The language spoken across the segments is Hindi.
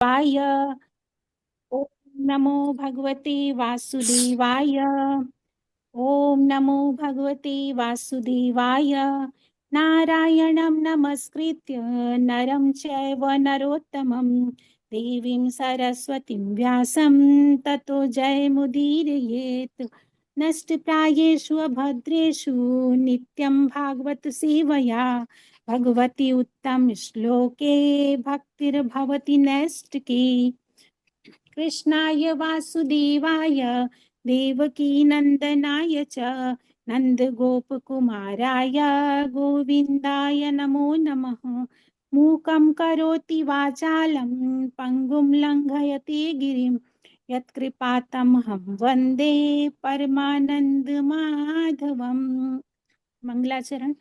वाय। ओम नमो भगवते वासुदेवाय। ओम नमो भगवते वासुदेवाय। नारायणं नमस्कृत्य नरं चैव नरोत्तमं देवीं सरस्वतीं व्यासं ततो जयमुदीरयेत्। नष्टप्रायेषु अभद्रेषु नित्यं भागवत सेवया भगवती उत्तम श्लोके भक्तिर्भवति नैष्टिकी। कृष्णाय वासुदेवाय देवकी नंदनाय च नन्दगोपकुमाराय गोविन्दाय नमो नमः। मूकं करोति वाचालं पङ्गुं लङ्घयति गिरिं यत्कृपातमहं वन्दे परमानन्दमाधवम्। मंगलाचरण।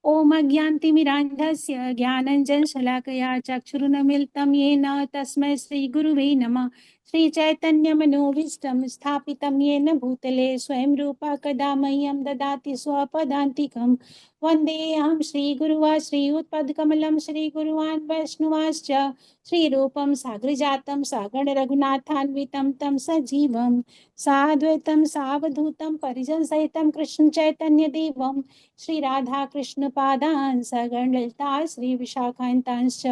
ओम अज्ञानतिमिरान्धस्य ज्ञानञ्जनशलाकया चक्षुरुन्मीलितं येन तस्मै श्रीगुरुवे नमः। श्रीचैतन्यमनोभीष्टं स्थापितं येन भूतले स्वयं रूपा कदा मह्यं ददाति स्वपदान्तिकं। वन्देऽहं श्रीगुरुवा श्रीयुतपदकमलं श्रीगुरुवान् वैष्णवांश्च श्रीरूपं साग्रजातं सागण रघुनाथान्वितं तं सजीवं साद्वैतं सावधूतं परिजनसहितं कृष्ण चैतन्य देवं श्री राधा कृष्ण पादान् सगण ललिता श्री विशाखान्तांश्च।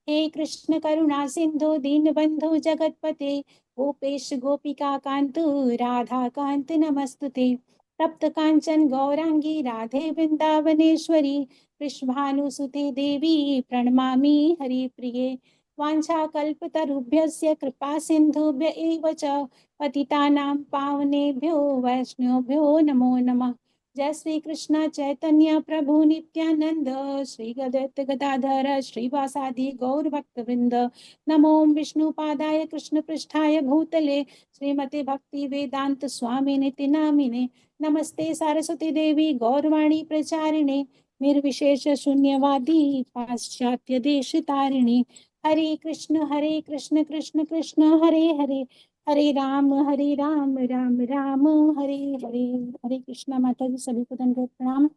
हे कृष्ण करुणा सिंधु दीनबंधु जगतपते गोपेश गोपिका कांतु राधा कांत नमस्तुते। तप्त कांचन गौरांगी राधे वृंदावनेश्वरी वृषभानुसुते देवी प्रणमामि हरिप्रिये। वाञ्छाकल्पतरुभ्यस्य कृपा सिन्धुभ्य एव च पतितानां पावनेभ्यो वैष्णवेभ्यो नमो नमः। जय श्री कृष्ण चैतन्य प्रभु नित्यानंद श्री गदत गदाधर श्रीवासादि गौर भक्त वृंद। नमो विष्णु पादाय कृष्ण पृष्ठाय भूतले श्रीमते भक्ति वेदांत स्वामी निति नामिने। नमस्ते सरस्वती देवी गौरवाणी प्रचारिणे निर्विशेष शून्यवादी पाश्चात्य देश तारिणी। हरे कृष्ण कृष्ण कृष्ण हरे हरे हरे राम राम राम हरे हरे। हरे कृष्णा माता जी सभी को दंडवत प्रणाम।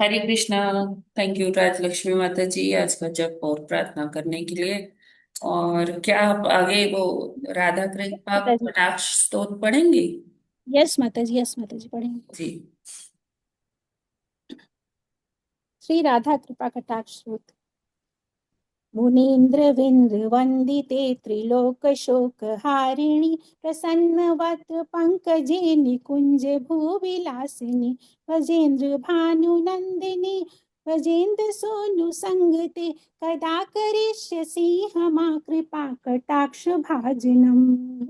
हरे कृष्णा। थैंक यू राजलक्ष्मी माता जी आज का जप और प्रार्थना करने के लिए। और क्या आप आगे वो राधा कृपा माता जी। कटाक्ष स्तोत्र पढ़ेंगे? यस माता जी, यस माता जी, पढ़ेंगे। जी। श्री राधा कृपा कटाक्ष स्तोत्र। मुनीन्द्र विंद्र वंदिते त्रिलोक शोक हारिणी प्रसन्न वक्त्र पंकजे निकुंज भूविलासिनी गजेंद्र भानु नंदिनी गजेंद्र सोनु संगते कदा करिष्यसि हमा कृपा कटाक्ष भाजनम्।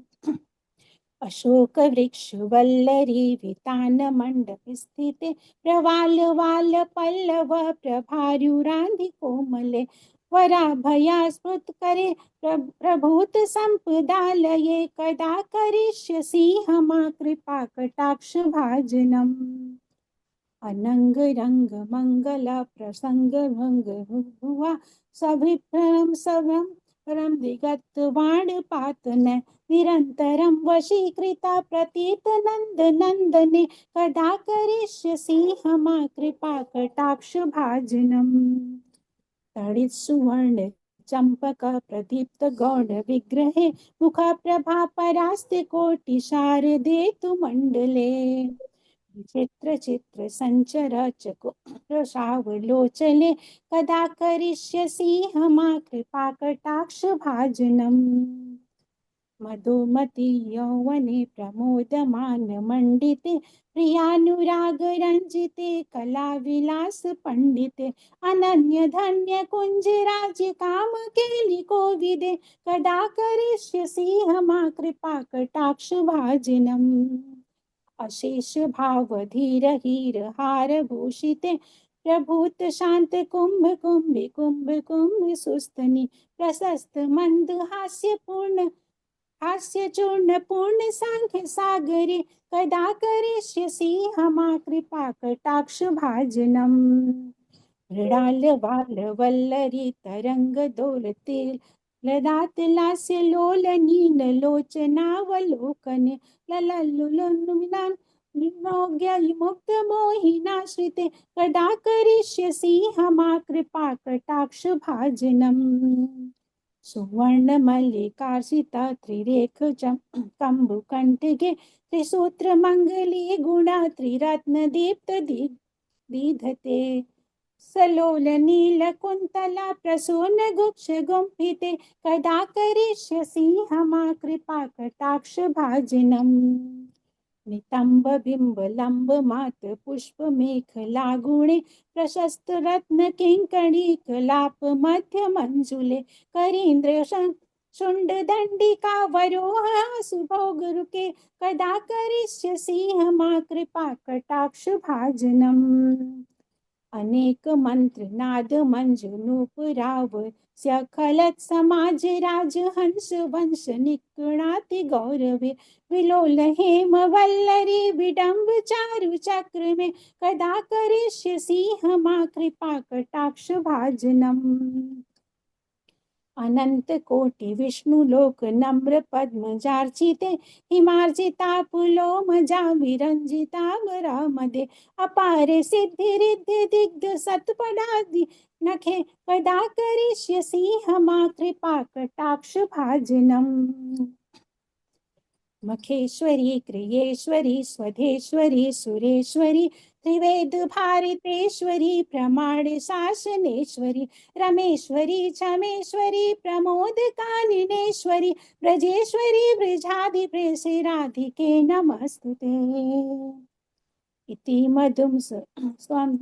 अशोक वृक्ष वल्लरी वितान मंडप स्थिते प्रवाल वाल पल्लव प्रभारुरांधि कोमले वराभया स्मृत करे प्रभूत संपदालये कदा करिष्यसि हमा कृपा कटाक्ष भाजनम्। अनंग रंग मंगल प्रसंग भंग भुआ सभिभ्रम सभम परम दिगत वाण पातन निरंतरम वशीकृता प्रतीत नंद नंदने कदा करिष्यसि हमा कृपा कटाक्ष भाजनम्। तड़ित सुवर्ण चंपक प्रदीप्त गौड़ विग्रहे मुख प्रभा परास्ते कोटि शारदे तु मंडले चित्र चित्र संचर चकुसावलोचने कदा करिष्यसि हमा कृपा कटाक्ष भाजनम्। मधुमती यौवने प्रमोदमान मंडिते प्रियानुराग रंजिते कला विलास पंडिते अनन्य धन्य कुंज राज्य काम केलि कोविदे कदा करिष्यसि हमा कृपा कटाक्ष भाजनम्। अशेष भाव धीर हीर हार भूषिते प्रभूत शांत कुंभ कुंभ कुंभ कुंभ सुस्तनी प्रशस्त मंद हास्य पूर्ण हास्य चूर्ण पूर्ण सांख्य सागरे कदा करिष्यसि हमा कृपा कटाक्ष भाजनम्। मृणाल वाल वल्लरी तरंग दोलते ललाट लास्य लोल नील लोचनावलोकन ललल्लुलुमिनान निमोग्य मुक्त मोहिनाश्रिते कदा करिष्यसि हमा कृपा कटाक्ष भाजनम्। सुवर्ण मल्लिकार्षिता त्रिरेख कंबुकंठगे त्रिसूत्र मंगली गुणा त्रिरत्न दीप्त दीधते सलोल नील कुंतला प्रसून गुक्ष गुंफिते कदा करिष्यसि हमा कृपा कटाक्ष भाजनम् नितंब बिंब लंब मात पुष्प मेखला गुणे प्रशस्त रत्न किंकणी कलाप मध्य मंजुले करींद्र शुंड दंडिका वरोह सुभोग रुके कदा करिष्यसि हमा कृपा कटाक्ष भाजनम् अनेक मंत्र नाद मंज नूपुराव स्खलत समाज राज हंस वंश निकणाति गौरवे विलोल हेम वल्लरी विडंब चारु चक्र में कदा करिष्यसि हमा कृपा कटाक्ष भाजनम् अनंत कोटि विष्णु लोक नम्र पद्म जार्चिते हिमार्जिता पुलोम जा विरंजिता मदे अपारे सिद्धि रिद्धि दिग्ध सत्पदादि नखे कदा करिष्यसि हमा कृपा कटाक्ष भाजनम् मखेश्वरी क्रियेश्वरी स्वधेश्वरी सुरेश्वरी त्रिवेद भारतेश्वरी प्रमाण शासनेश्वरी रमेश्वरी क्षमेश्वरी प्रमोद काननेश्वरी ब्रजेश्वरी ब्रजाधि प्रेषे राधिके नमस्तुते इति मधुम स्वं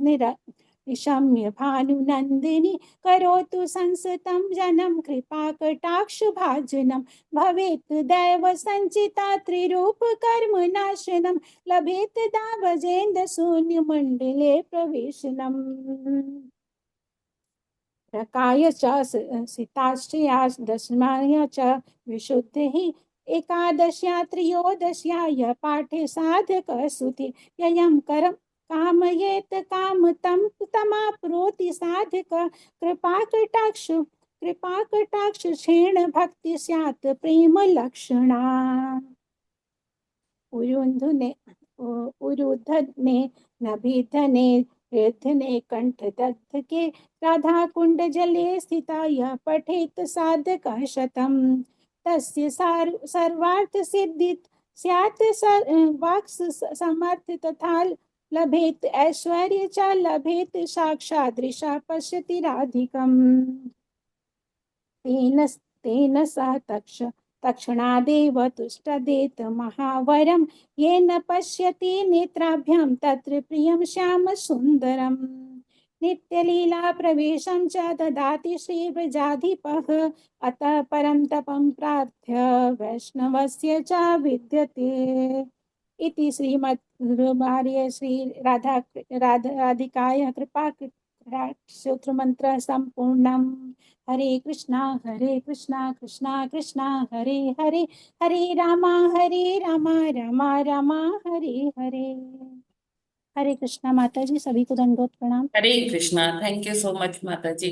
निशम्य भानुनंदिनी करोतु संसतं जनं कृपा कटाक्ष भाजनं भवेत् दैव संचिता त्रिरूप कर्म नाशनं लभेत दावजेन्द्र शून्य मंडले प्रवेशनम् प्रकाय च सिताश्चया दशमाय च विशुद्धिः एकादश्या त्रयोदश्या यः पाठे साधक सुति ययं करम कामयेत काम तम तमाप्नोति साधक कृपा कटाक्ष क्षीण भक्ति स्यात् प्रेम लक्षणा उरुधने नभिधने हृदने कंठ दग्ध के राधा कुंड जले स्थिता यह पठेत साधक शतम तस्य सर्वार्थ सिद्धि स्यात् वाक् समर्थ तथा लभेत ऐश्वर्य च लभेत साक्षादृशा पश्यति राधिकम् तेन सह तक्षणादेव तुष्टदेत महावरं येन पश्यति नेत्राभ्यां तत्र प्रियं श्याम सुन्दरम् नित्यलीला प्रवेशं च ददाति श्रीव्रजाधिपः अतः परं तपं प्रार्थ्य वैष्णवस्य च विद्यते इति श्रीमद्गुरुवर्य श्री राधिकायाः कृपा सूत्रमन्त्र सम्पूर्णम् हरे कृष्णा कृष्णा कृष्णा हरे हरे हरे रामा रामा रामा हरे हरे हरे कृष्णा। माता जी सभी को दंडोत प्रणाम। Hare Krishna. Thank you so much माता जी।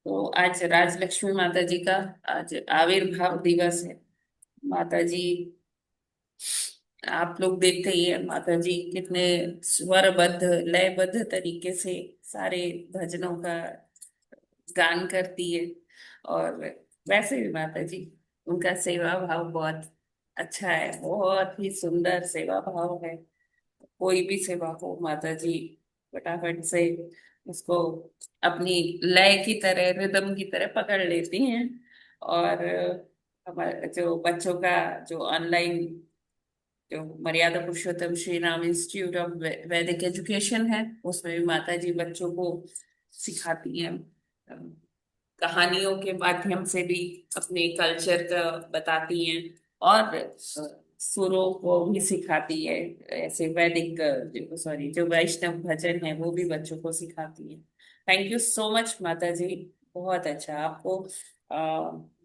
तो आज राजलक्ष्मी माता जी का आज आविर्भाव दिवस है। माता जी, आप लोग देखते ही है माता जी कितने स्वरबद्ध लयबद्ध तरीके से सारे भजनों का गान करती है। और वैसे भी माता जी, उनका सेवा भाव बहुत अच्छा है, बहुत ही सुंदर सेवा भाव है। कोई भी सेवा हो, माता जी फटाफट से उसको अपनी लय की तरह, रिदम की तरह पकड़ लेती हैं। और हमारे जो बच्चों का जो ऑनलाइन जो मर्यादा पुरुषोत्तम श्री राम इंस्टीट्यूट ऑफ वैदिक एजुकेशन है, उसमें भी माता जी बच्चों को सिखाती हैं। कहानियों के माध्यम से भी अपने कल्चर का बताती हैं। और सुरों को भी सिखाती है। ऐसे वैदिक जो सॉरी जो वैष्णव भजन है वो भी बच्चों को सिखाती है। थैंक यू सो मच माता जी। बहुत अच्छा। आपको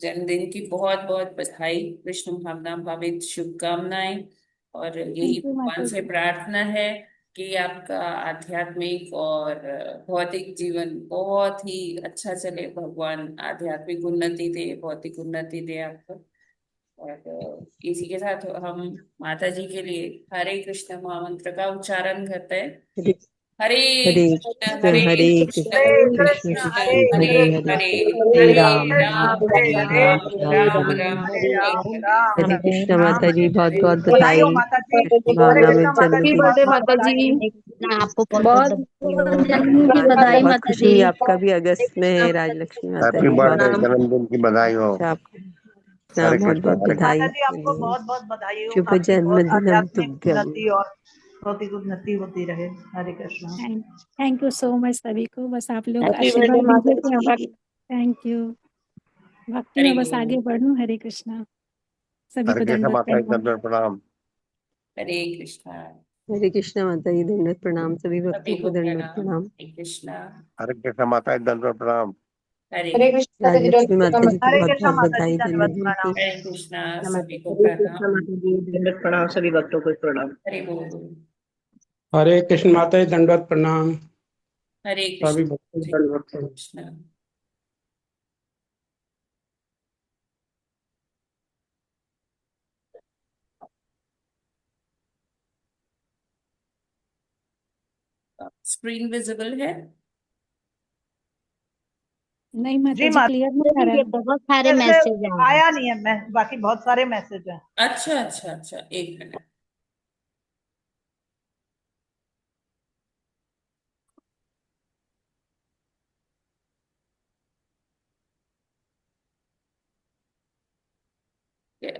जन्मदिन की बहुत बहुत बधाई, विष्णु भावना भावित शुभकामनाएं। और यही थैंक यू भगवान माता से जी। प्रार्थना है कि आपका आध्यात्मिक और भौतिक जीवन बहुत ही अच्छा चले। भगवान आध्यात्मिक उन्नति दे, भौतिक उन्नति दे आपको। और इसी के साथ हम माता जी के लिए हरे कृष्ण महामंत्र का उच्चारण करते हैं। हरे हरे कृष्ण कृष्ण हरे हरे कृष्ण कृष्ण हरे कृष्ण कृष्ण कृष्ण कृष्ण हरे हरे हरे कृष्ण हरे हरे हरे हरे राम कृष्ण राम हरे हरे हरे राम राम राम राम राम राम हरे हरे राम हरे। राम हरे हरे कृष्ण राम माता जी, हरे बहुत हरे। बहुत बधाई हो बधाई। माता जी। हरे भावना में कृष्ण माता जन्म जी, हैप्पी दिन बहुत बर्थडे बहुत माता जी। बधाई। आपको बहुत बहुत बहुत बधाई हो। बहुत जन्मदिन की बधाई बहुत माता खुशी जी। हुई, आपका भी अगस्त में है राजलक्ष्मी माता हैप्पी जी, बहुत बर्थडे, प्रणाम। जन्मदिन की बधाई हो। अच्छा आपको हरे बहुत कृष्णा, बहुत हरे कृष्णा। बधाई। माता जी आपको चलिए, बहुत बहुत बधाई हो। शुभ आपकी बहुत जन्मदिनम आध्यात्मिक तुभ्यम। उन्नति और भौतिक उन्नति होती रहे। Hare Krishna. Thank thank you so much सभी को, बस आप लोग हैप्पी बर्थडे आशीर्वाद माता दीजिए कि हम जी। थैंक यू, भक्ति हरे में बस बोल। आगे बढ़ूं। हरे कृष्णा। सभी हरे को कृष्णा दंडवत माता जी, प्रणाम। दंडवत प्रणाम। हरे कृष्णा। हरे कृष्ण माता जी, दंडवत प्रणाम। सभी सभी भक्तों को को दंडवत प्रणाम। प्रणाम। हरे कृष्णा। हरे कृष्णा माता जी, दंडवत प्रणाम। हरे हरे कृष्ण माता जी, राजलक्ष्मी माता जी को हरे बहुत कृष्णा बहुत माता जी, बधाई धन्यवाद जन्मदिन की। प्रणाम। हरे कृष्णा सभी को हरे कृष्ण प्रणाम। माता जी, दंडवत प्रणाम, सभी भक्तों को प्रणाम। हरे बोल। हरे कृष्ण माता जी, दंडवत प्रणाम। हरे सभी कृष्ण भक्तों को हरे दंडवत प्रणाम। कृष्ण। स्क्रीन विजिबल है? नहीं माता जी जी, माता क्लियर नहीं आ ये रहा। बहुत सारे ऐसे मैसेज आ रहे हैं। आया नहीं है, मैं बाकी बहुत सारे मैसेज हैं। अच्छा अच्छा अच्छा, एक मिनट।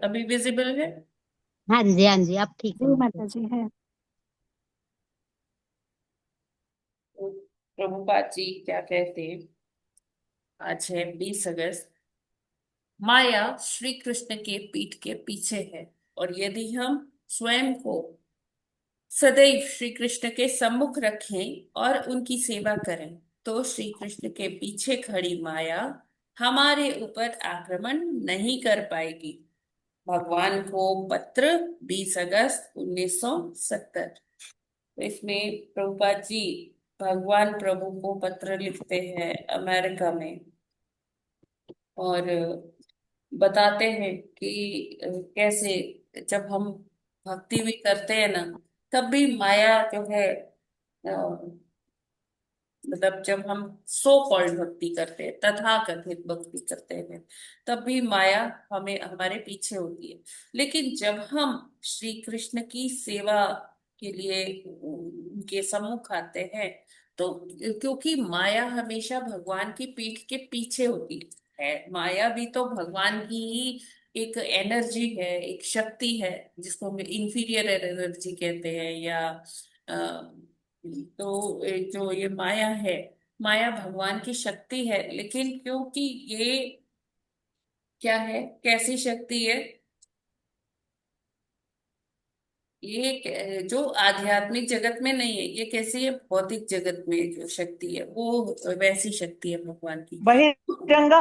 अभी विजिबल है? हाँ जी, हाँ जी, अब ठीक है जी मैसेज। माता जी है। तो प्रभुपाद जी क्या कहते हैं? आज है 20 अगस्त। माया श्री कृष्ण के पीठ के पीछे है, और यदि हम स्वयं को सदैव श्री कृष्ण के सम्मुख रखें और उनकी सेवा करें, तो श्री कृष्ण के पीछे खड़ी माया हमारे ऊपर आक्रमण नहीं कर पाएगी। भगवान को पत्र 20 अगस्त 1970। तो इसमें प्रभुपाद जी भगवान प्रभु को पत्र लिखते हैं अमेरिका में, और बताते हैं कि कैसे जब हम भक्ति भी करते हैं ना, तब भी माया जो है, मतलब जब हम सो कॉल्ड भक्ति करते हैं, तथा कथित भक्ति करते हैं, तब भी माया हमें हमारे पीछे होती है। लेकिन जब हम श्री कृष्ण की सेवा के लिए उनके सम्मुख आते हैं, तो क्योंकि माया हमेशा भगवान की पीठ के पीछे होती है, माया भी तो भगवान की ही एक एनर्जी है, एक शक्ति है, जिसको हम इंफीरियर एनर्जी कहते हैं, या तो जो ये माया है, माया भगवान की शक्ति है। लेकिन क्योंकि ये क्या है, कैसी शक्ति है, ये जो आध्यात्मिक जगत में नहीं है, ये कैसी है, भौतिक जगत में जो शक्ति है वो वैसी शक्ति है भगवान की। बहिरंगा।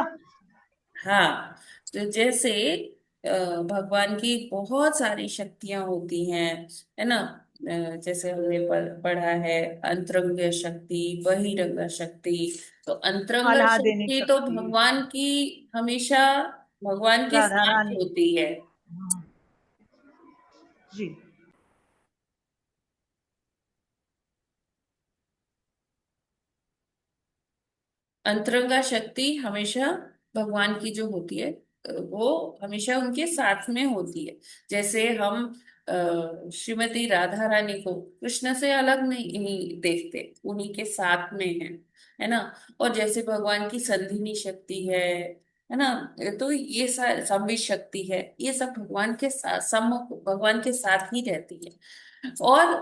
हाँ, तो जैसे भगवान की बहुत सारी शक्तियां होती हैं, है ना। जैसे हमने पढ़ा है, अंतरंग शक्ति, बहिरंग शक्ति। तो अंतरंग आल्हा देने शक्ति तो शक्ति। भगवान की हमेशा भगवान के राधा साथ रानी। होती है। हाँ, जी। अंतरंगा शक्ति हमेशा भगवान की जो होती है, वो हमेशा उनके साथ में होती है। जैसे हम श्रीमती राधा रानी को कृष्ण से अलग नहीं देखते, उन्हीं के साथ में है ना। और जैसे भगवान की संधिनी शक्ति है ना। तो ये संवित शक्ति है, ये सब भगवान के साथ, सम्मुख भगवान के साथ ही रहती है। और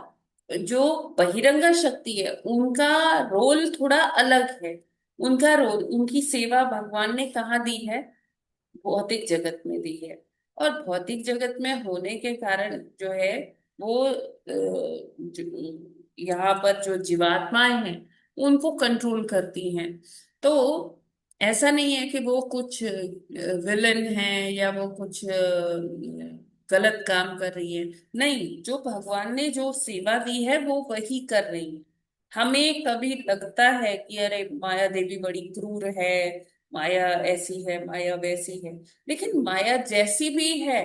जो बहिरंगा शक्ति है, उनका रोल थोड़ा अलग है। उनका रोल, उनकी सेवा भगवान ने कहाँ दी है, भौतिक जगत में दी है। और भौतिक जगत में होने के कारण जो है, वो यहाँ पर जो जीवात्माएं हैं, उनको कंट्रोल करती हैं। तो ऐसा नहीं है कि वो कुछ विलन है, या वो कुछ गलत काम कर रही है। नहीं, जो भगवान ने जो सेवा दी है वो वही कर रही है। हमें कभी लगता है कि अरे माया देवी बड़ी क्रूर है, माया ऐसी है, माया वैसी है। लेकिन माया जैसी भी है,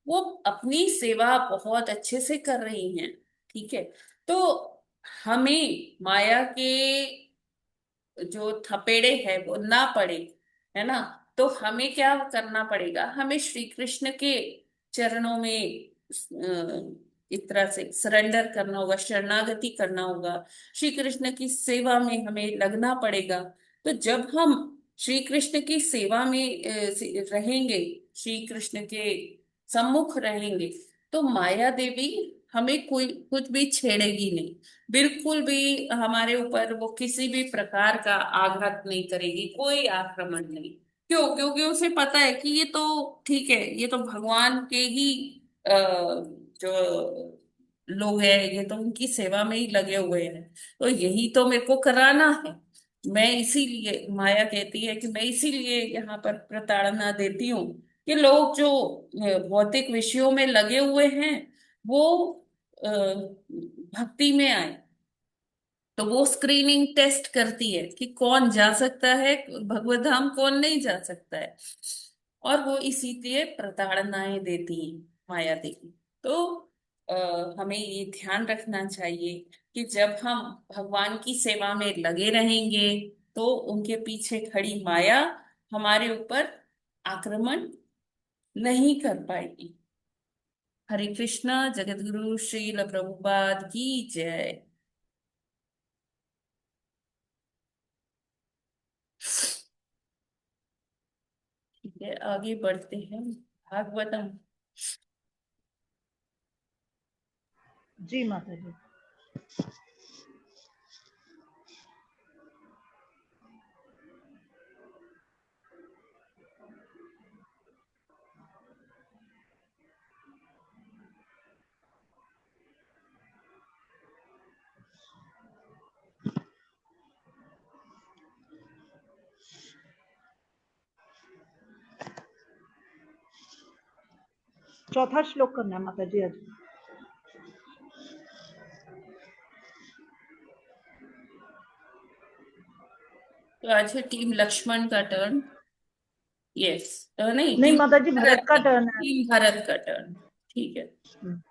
वो अपनी सेवा बहुत अच्छे से कर रही हैं। ठीक है। तो हमें माया के जो थपेड़े है वो ना पड़े, है ना। तो हमें क्या करना पड़ेगा, हमें श्री कृष्ण के चरणों में एक तरह से सरेंडर करना होगा, शरणागति करना होगा, श्री कृष्ण की सेवा में हमें लगना पड़ेगा। तो जब हम श्री कृष्ण की सेवा में रहेंगे, श्री कृष्ण के सम्मुख रहेंगे, तो माया देवी हमें कोई कुछ भी छेड़ेगी नहीं, बिल्कुल भी हमारे ऊपर वो किसी भी प्रकार का आघात नहीं करेगी, कोई आक्रमण नहीं। क्यों? क्योंकि उसे पता है कि ये तो ठीक है, ये तो भगवान के ही जो लोग हैं, ये तो उनकी सेवा में ही लगे हुए हैं, तो यही तो मेरे को कराना है। मैं इसीलिए, माया कहती है कि मैं इसीलिए यहाँ पर प्रताड़ना देती हूँ कि लोग जो भौतिक विषयों में लगे हुए हैं वो अ, भक्ति में आए। तो वो स्क्रीनिंग टेस्ट करती है कि कौन जा सकता है भगवत धाम, कौन नहीं जा सकता है, और वो इसीलिए प्रताड़नाएं देती हैं माया देवी। तो हमें ये ध्यान रखना चाहिए कि जब हम भगवान की सेवा में लगे रहेंगे तो उनके पीछे खड़ी माया हमारे ऊपर आक्रमण नहीं कर पाएगी। हरे कृष्णा। जगत गुरु श्रील प्रभुपाद की जय। ठीक है, आगे बढ़ते हैं। भागवतम। जी माता जी। चौथा श्लोक करना है माता जी आज। तो आज है टीम लक्ष्मण का टर्न। यस, नहीं, नहीं टीम माता जी, भरत भरत का का, टर्न है। टीम भरत का टर्न। ठीक है,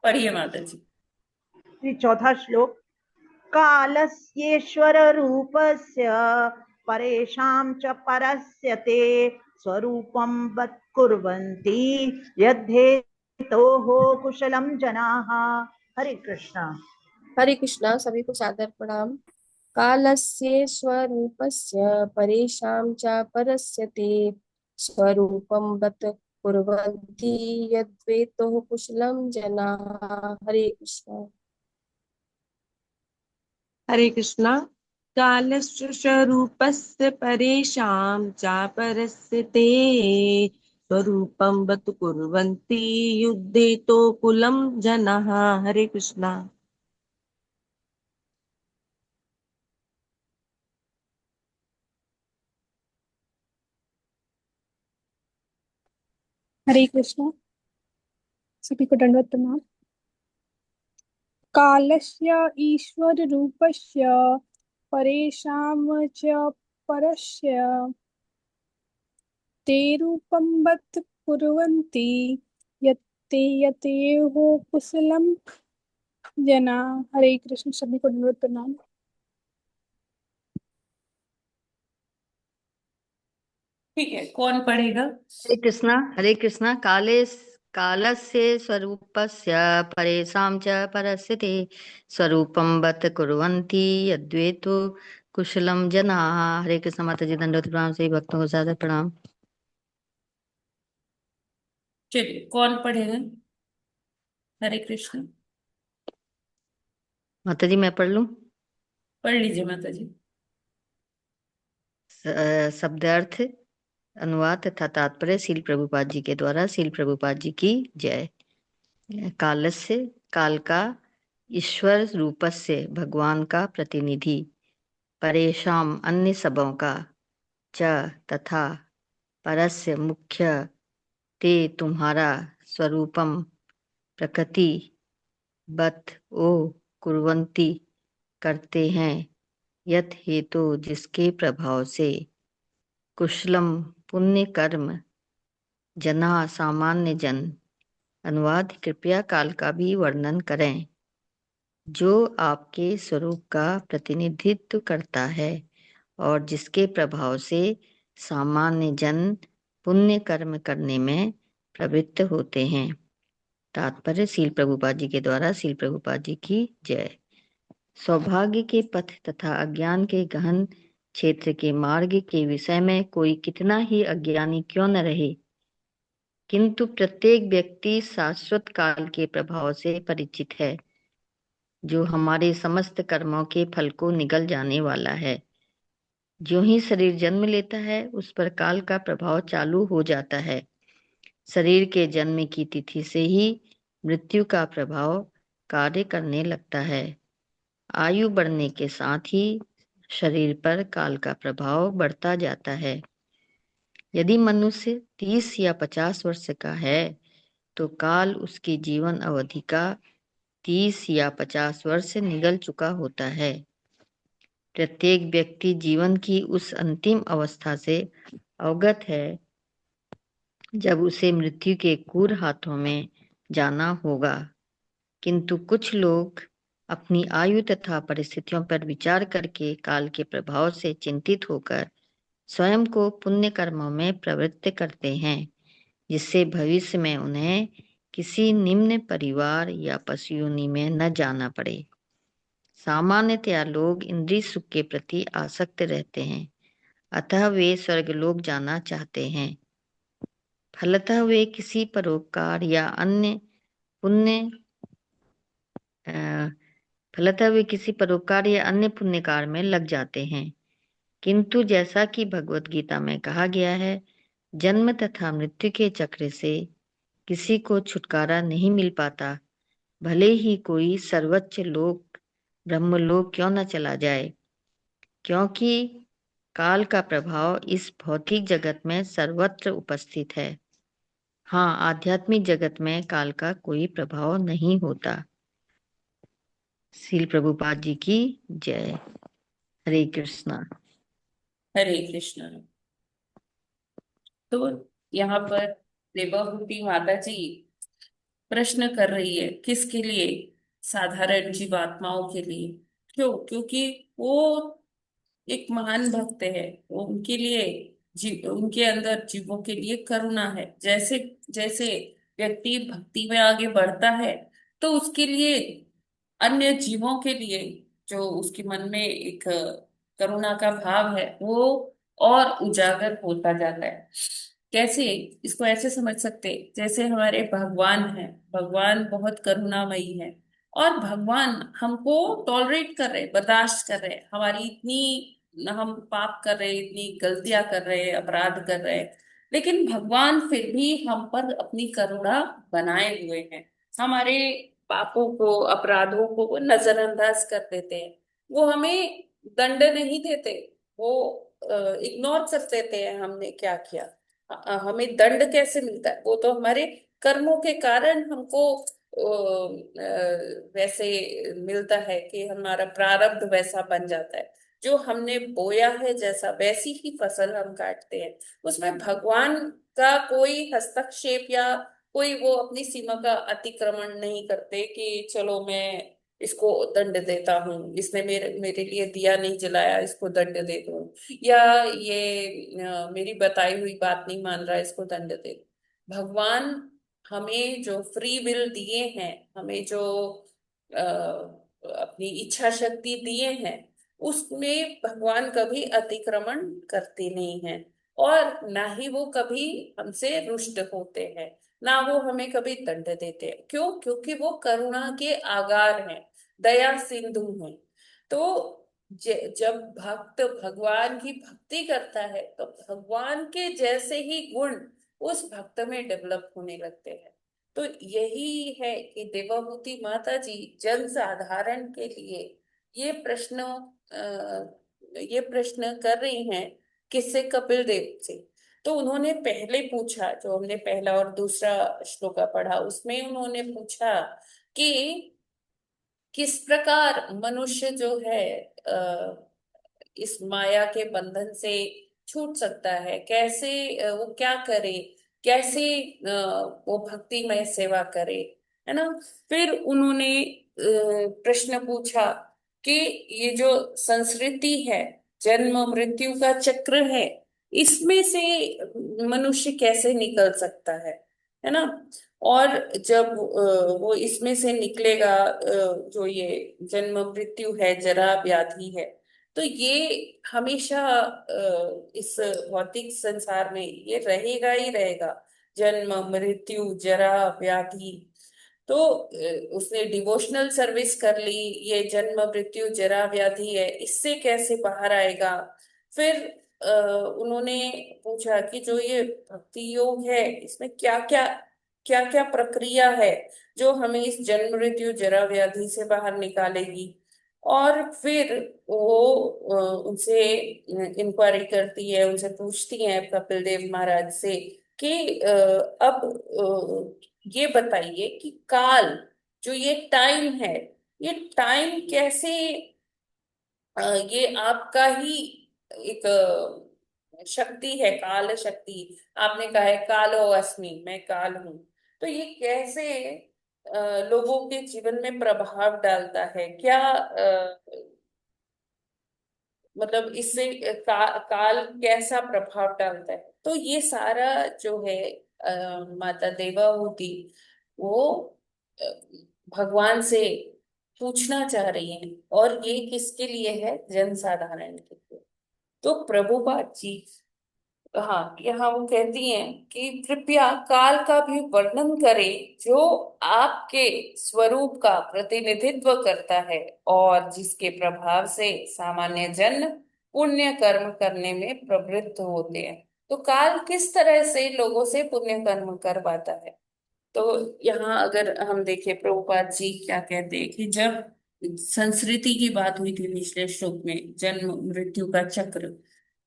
पढ़िए माता जी। जी, चौथा श्लोक। कालस्येश्वर रूपस्य परेषां च परस्य ते स्वरूपं वत्कुर्वन्ति यद्धेतोः कुशलं जनाः। हरे कृष्णा। हरे कृष्णा। सभी को सादर प्रणाम। कालस्य स्वरूपस्य परेषां च परस्य ते स्वरूपं वत् कुर्वन्ति यद्वेतोः कुशलं जनाः। हरे कृष्णा। हरे कृष्णा। कालस्य स्वरूपस्य परेषां चापरस्य ते स्वरूपं वत् कुर्वन्ति युद्धे तो कुलं जनाः। हरे कृष्णा। हरे कृष्णा। सभी को दंडवत प्रणाम। कालस्य ईश्वर रूपस्य परेषां च परस्य ते रूपं वत् कुर्वन्ति यत्ते यतेहो कुशलं जना। हरे कृष्ण। सभी को दंडवत प्रणाम। ठीक है, कौन पढ़ेगा? हरे कृष्णा। हरे कृष्णा। कालस्य स्वरूपस्य परेषां च परस्य ते स्वरूपं वत् कुर्वन्ति यद्वेतो कुशलं जनाः। हरे कृष्ण। माता जी दंडवत प्रणाम। सभी भक्तों को सादर प्रणाम। चलिए, कौन पढ़ेगा? हरे कृष्ण। माता जी मैं पढ़ लूं? पढ़ लीजिए माता जी। शब्दार्थ, अनुवाद तथा तात्पर्य श्रील प्रभुपाद जी के द्वारा। श्रील प्रभुपाद जी की जय। कालस्य, काल का, ईश्वर रूपस्य, भगवान का प्रतिनिधि, परेशान, अन्य सबों का, च तथा, परस्य, मुख्य, ते तुम्हारा, स्वरूपम, प्रकृति, बत ओ, कुर्वन्ति करते हैं, यत हेतु जिसके प्रभाव से, कुशलम पुण्य कर्म, जना सामान्य जन। अनुवाद, कृपया काल का भी वर्णन करें। जो आपके स्वरूप का प्रतिनिधित्व करता है और जिसके प्रभाव से सामान्य जन पुण्य कर्म करने में प्रवृत्त होते हैं। तात्पर्य श्रील प्रभुपाद जी के द्वारा श्रील प्रभुपाद जी की जय। सौभाग्य के पथ तथा अज्ञान के गहन क्षेत्र के मार्ग के विषय में कोई कितना ही अज्ञानी क्यों न रहे, किंतु प्रत्येक व्यक्ति शाश्वत काल के प्रभाव से परिचित है, जो हमारे समस्त कर्मों के फल को निगल जाने वाला है। जो ही शरीर जन्म लेता है उस पर काल का प्रभाव चालू हो जाता है। शरीर के जन्म की तिथि से ही मृत्यु का प्रभाव कार्य करने लगता है। आयु बढ़ने के साथ ही शरीर पर काल का प्रभाव बढ़ता जाता है। यदि मनुष्य 30 या 50 वर्ष का है तो काल उसकी जीवन अवधि का 30 या 50 वर्ष निगल चुका होता है। प्रत्येक व्यक्ति जीवन की उस अंतिम अवस्था से अवगत है जब उसे मृत्यु के क्रूर हाथों में जाना होगा, किंतु कुछ लोग अपनी आयु तथा परिस्थितियों पर विचार करके काल के प्रभाव से चिंतित होकर स्वयं को पुण्य कर्मों में प्रवृत्त करते हैं, जिससे भविष्य में उन्हें किसी निम्न परिवार या पशु योनि में न जाना पड़े। सामान्यतया लोग इंद्रिय सुख के प्रति आसक्त रहते हैं, अतः वे स्वर्गलोक जाना चाहते हैं। फलतः वे किसी परोपकार या अन्य पुण्य कार्य में लग जाते हैं। किंतु जैसा कि भगवत गीता में कहा गया है, जन्म तथा मृत्यु के चक्र से किसी को छुटकारा नहीं मिल पाता, भले ही कोई सर्वोच्च लोक ब्रह्मलोक क्यों न चला जाए, क्योंकि काल का प्रभाव इस भौतिक जगत में सर्वत्र उपस्थित है। हाँ, आध्यात्मिक जगत में काल का कोई प्रभाव नहीं होता। श्रील प्रभुपाद जी की जय। हरे कृष्णा। हरे कृष्ण। तो यहाँ पर देवहूति माता जी प्रश्न कर रही है, किसके लिए? साधारण जीवात्माओं के लिए। क्यों? क्योंकि वो एक महान भक्त है। वो उनके लिए उनके अंदर जीवों के लिए करुणा है। जैसे जैसे व्यक्ति भक्ति में आगे बढ़ता है तो उसके लिए, अन्य जीवों के लिए जो उसके मन में एक करुणा का भाव है वो और उजागर होता जाता है। कैसे? इसको ऐसे समझ सकते हैं, जैसे हमारे भगवान हैं, भगवान बहुत करुणामयी है और भगवान हमको टॉलरेट कर रहे, बर्दाश्त कर रहे, हमारी इतनी, हम पाप कर रहे, इतनी गलतियां कर रहे, अपराध कर रहे, लेकिन भगवान फिर भी हम पर अपनी करुणा बनाए हुए हैं। हमारे पापों को, अपराधों को वो नजरअंदाज कर देते हैं। वो हमें दंड नहीं देते, वो इग्नोर कर देते हैं हमने क्या किया। हमें दंड कैसे मिलता है? वो तो हमारे कर्मों के कारण हमको वैसे मिलता है कि हमारा प्रारब्ध वैसा बन जाता है। जो हमने बोया है जैसा, वैसी ही फसल हम काटते हैं। उसमें भगवान का कोई हस्तक्षेप या कोई वो अपनी सीमा का अतिक्रमण नहीं करते कि चलो मैं इसको दंड देता हूँ, इसने मेरे मेरे लिए दिया नहीं जलाया, इसको दंड दे दूं, या ये मेरी बताई हुई बात नहीं मान रहा, इसको दंड दे दूं। भगवान हमें जो फ्री विल दिए हैं, हमें जो अपनी इच्छा शक्ति दिए हैं, उसमें भगवान कभी अतिक्रमण करते नहीं हैं और ना ही वो कभी हमसे रुष्ट होते हैं, ना वो हमें कभी दंड देते हैं। क्यों? क्योंकि वो करुणा के आगार हैं, दया सिंधु हैं। तो जब भक्त भगवान की भक्ति करता है तो भगवान के जैसे ही गुण उस भक्त में डेवलप होने लगते हैं। तो यही है कि देवहूति माता जी जन साधारण के लिए ये प्रश्न कर रही हैं। किससे? कपिल देव से। तो उन्होंने पहले पूछा, जो हमने पहला और दूसरा श्लोका पढ़ा, उसमें उन्होंने पूछा कि किस प्रकार मनुष्य जो है इस माया के बंधन से छूट सकता है, कैसे वो क्या करे, कैसे वो भक्तिमय सेवा करे, है ना। फिर उन्होंने प्रश्न पूछा कि ये जो संस्कृति है, जन्म मृत्यु का चक्र है, इसमें से मनुष्य कैसे निकल सकता है ना। और जब वो इसमें से निकलेगा, जो ये जन्म मृत्यु है, जरा व्याधि है, तो ये हमेशा इस भौतिक संसार में ये रहेगा ही रहेगा। जन्म मृत्यु जरा व्याधि। तो उसने डिवोशनल सर्विस कर ली, ये जन्म मृत्यु जरा व्याधि है, इससे कैसे बाहर आएगा। फिर उन्होंने पूछा कि जो ये भक्ति योग है, इसमें क्या क्या प्रक्रिया है जो हमें इस जन्म मृत्यु जरा व्याधि से बाहर निकालेगी। और फिर वो उनसे इंक्वायरी करती है, उनसे पूछती है कपिल देव महाराज से कि अब ये बताइए कि काल, जो ये टाइम है, ये टाइम कैसे ये आपका ही एक शक्ति है, काल शक्ति। आपने कहा है कालो अस्मि, मैं काल हूं। तो ये कैसे लोगों के जीवन में प्रभाव डालता है, क्या मतलब इससे काल कैसा प्रभाव डालता है। तो ये सारा जो है माता देवाहूति वो अ, भगवान से पूछना चाह रही हैं, और ये किसके लिए है, जन साधारण के लिए। तो प्रभुपाद जी, हाँ, यहाँ वो कहती हैं कि कृपया काल का भी वर्णन करें जो आपके स्वरूप का प्रतिनिधित्व करता है और जिसके प्रभाव से सामान्य जन पुण्य कर्म करने में प्रवृत्त होते हैं। तो काल किस तरह से लोगों से पुण्य कर्म करवाता है। तो यहाँ अगर हम देखें, प्रभुपाद जी क्या कहते हैं कि जब संस्कृति की बात हुई थी पिछले श्लोक में, जन्म मृत्यु का चक्र,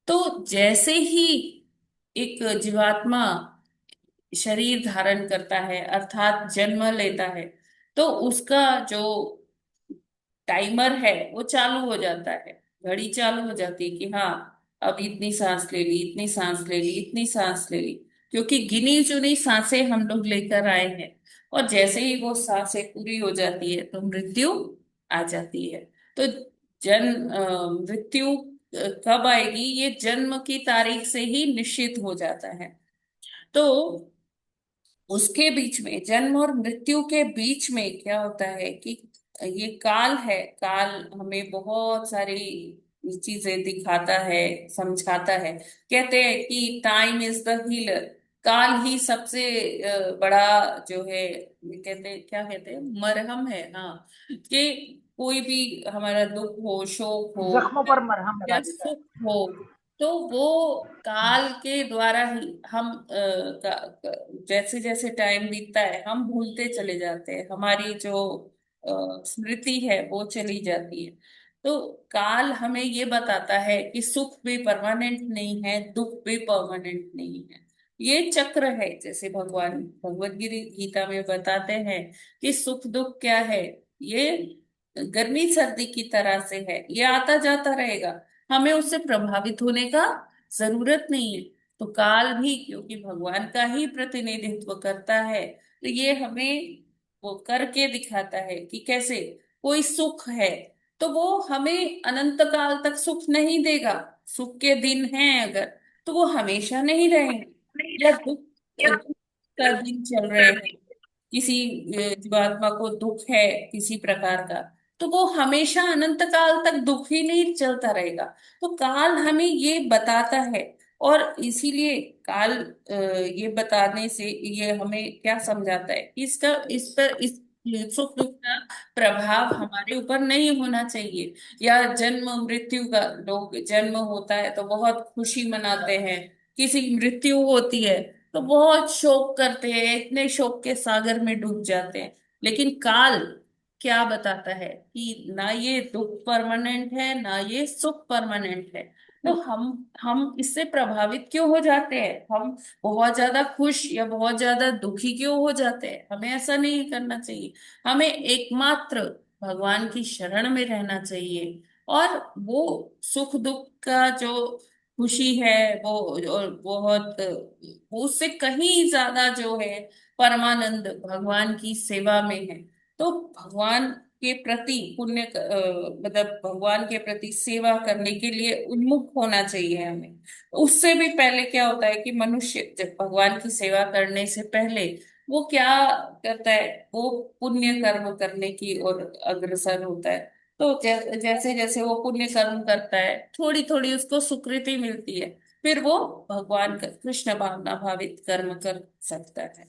तो जैसे ही एक जीवात्मा शरीर धारण करता है, अर्थात जन्म लेता है, तो उसका जो टाइमर है वो चालू हो जाता है, घड़ी चालू हो जाती है कि हाँ, अब इतनी सांस ले ली, इतनी सांस ले ली, इतनी सांस ले ली। क्योंकि गिनी चुनी सांसें हम लोग लेकर आए हैं, और जैसे ही वो सांसें पूरी हो जाती है तो मृत्यु आ जाती है। तो मृत्यु कब आएगी, ये जन्म की तारीख से ही निश्चित हो जाता है। तो उसके बीच में, जन्म और मृत्यु के बीच में क्या होता है कि ये काल है, काल हमें बहुत सारी चीजें दिखाता है, समझाता है। कहते हैं कि टाइम इज द हीलर, काल ही सबसे बड़ा जो है, कहते हैं, क्या कहते हैं, मरहम है। हाँ, कि कोई भी हमारा दुख हो, शोक हो जख्मों पर मरहम लगा या देता है। सुख हो, तो वो काल के द्वारा ही हम जैसे जैसे टाइम बीतता है हम भूलते चले जाते हैं, हमारी जो स्मृति है वो चली जाती है। तो काल हमें ये बताता है कि सुख भी परमानेंट नहीं है, दुख भी परमानेंट नहीं है। ये चक्र है, जैसे भगवान भगवत गीता में बताते हैं कि सुख दुख क्या है, ये गर्मी सर्दी की तरह से है, ये आता जाता रहेगा, हमें उससे प्रभावित होने का जरूरत नहीं है। तो काल भी क्योंकि भगवान का ही प्रतिनिधित्व करता है, तो ये हमें वो करके दिखाता है कि कैसे कोई सुख है तो वो हमें अनंत काल तक सुख नहीं देगा। सुख के दिन हैं अगर, तो वो हमेशा नहीं रहेंगे। या दुख का दिन चल रहे हैं, किसी जीवात्मा को दुख है किसी प्रकार का, तो वो हमेशा अनंत काल तक दुख ही नहीं चलता रहेगा। तो काल हमें ये बताता है, और इसीलिए काल ये बताने से ये हमें क्या समझाता है कि इसका इस पर इस सुख दुख का प्रभाव हमारे ऊपर नहीं होना चाहिए। या जन्म मृत्यु का, लोग जन्म होता है तो बहुत खुशी मनाते हैं, किसी की मृत्यु होती है तो बहुत शोक करते हैं, इतने शोक के सागर में डूब जाते हैं। लेकिन काल क्या बताता है कि ना ये दुख परमानेंट है, ना ये सुख परमानेंट है। तो हम इससे प्रभावित क्यों हो जाते हैं, हम बहुत ज्यादा खुश या बहुत ज्यादा दुखी क्यों हो जाते हैं। हमें ऐसा नहीं करना चाहिए, हमें एकमात्र भगवान की शरण में रहना चाहिए। और वो सुख दुख का जो खुशी है वो, और बहुत, वो उससे कहीं ज्यादा जो है परमानंद भगवान की सेवा में है। तो भगवान के प्रति मतलब भगवान के प्रति सेवा करने के लिए उन्मुख होना चाहिए हमें। उससे भी पहले क्या होता है कि मनुष्य जब भगवान की सेवा करने से पहले वो क्या करता है, वो पुण्य कर्म करने की ओर अग्रसर होता है। तो जैसे जैसे वो पुण्य कर्म करता है, थोड़ी थोड़ी उसको सुकृति मिलती है, फिर वो भगवान का कृष्ण भावना भावित कर्म कर सकता है।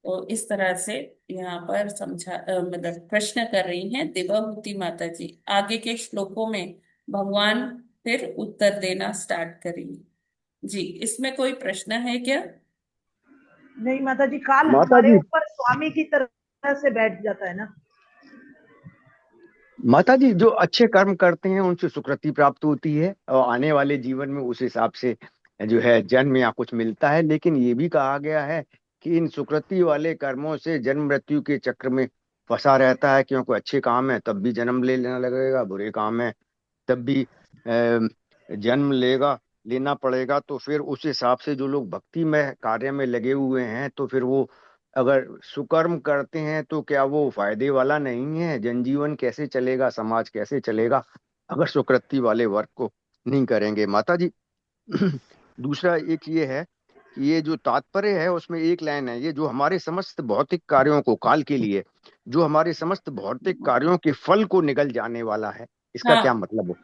तो इस तरह से यहाँ पर मतलब प्रश्न कर रही हैं देवाहुति माता जी। आगे के श्लोकों में भगवान फिर उत्तर देना स्टार्ट करेंगे। जी, इसमें कोई प्रश्न है क्या? नहीं माता जी, काल माता हमारे जी, ऊपर स्वामी की तरह से बैठ जाता है ना। माता जी जो अच्छे कर्म करते हैं उनसे सुकृति प्राप्त होती है और आने वाले जीवन में उस हिसाब से जो है जन्म या कुछ मिलता है। लेकिन ये भी कहा गया है कि इन सुकृति वाले कर्मों से जन्म मृत्यु के चक्र में फंसा रहता है, क्योंकि अच्छे काम है तब भी जन्म ले लेना लगेगा, बुरे काम है तब भी जन्म लेना पड़ेगा। तो फिर उस हिसाब से जो लोग भक्ति में कार्य में लगे हुए हैं तो फिर वो अगर सुकर्म करते हैं तो क्या वो फायदे वाला नहीं है? जनजीवन कैसे चलेगा, समाज कैसे चलेगा अगर सुकृति वाले वर्क को नहीं करेंगे माता जी? दूसरा एक ये है कि ये जो तात्पर्य है उसमें एक लाइन है, ये जो हमारे समस्त भौतिक कार्यों को काल के लिए जो हमारे समस्त भौतिक कार्यों के फल को निगल जाने वाला है, इसका क्या हाँ, मतलब है?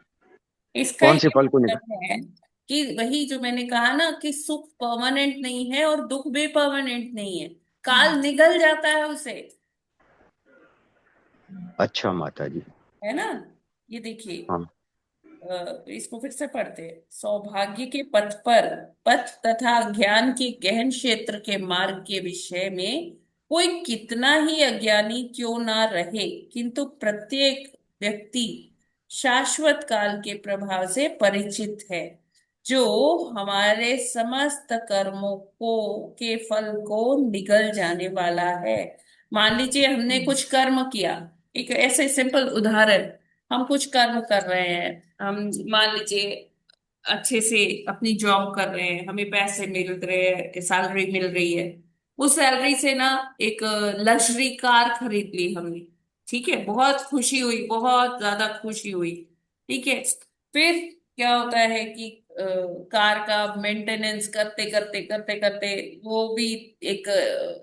इसका कौन से ये फल को निगल? मतलब है कि वही जो मैंने कहा ना कि सुख परमानेंट नहीं है और दुख भी परमानेंट नहीं है, काल निगल जाता है उसे। अच्छा माता जी। है ना? ये देखिए, हाँ। इसको फिर से पढ़ते हैं। सौभाग्य के पथ पर, पथ तथा ज्ञान के गहन क्षेत्र के मार्ग के विषय में कोई कितना ही अज्ञानी क्यों ना रहे, किंतु प्रत्येक व्यक्ति शाश्वत काल के प्रभाव से परिचित है, जो हमारे समस्त कर्मों को के फल को निगल जाने वाला है। मान लीजिए हमने कुछ कर्म किया, एक ऐसे सिंपल उदाहरण, हम कुछ कर्म कर रहे हैं, हम मान लीजिए अच्छे से अपनी जॉब कर रहे हैं, हमें पैसे मिल रहे हैं, सैलरी मिल रही है, उस सैलरी से ना एक लग्जरी कार खरीद ली हमने। ठीक है, बहुत खुशी हुई, बहुत ज्यादा खुशी हुई। ठीक है, फिर क्या होता है कि कार का मेंटेनेंस करते करते करते करते वो भी एक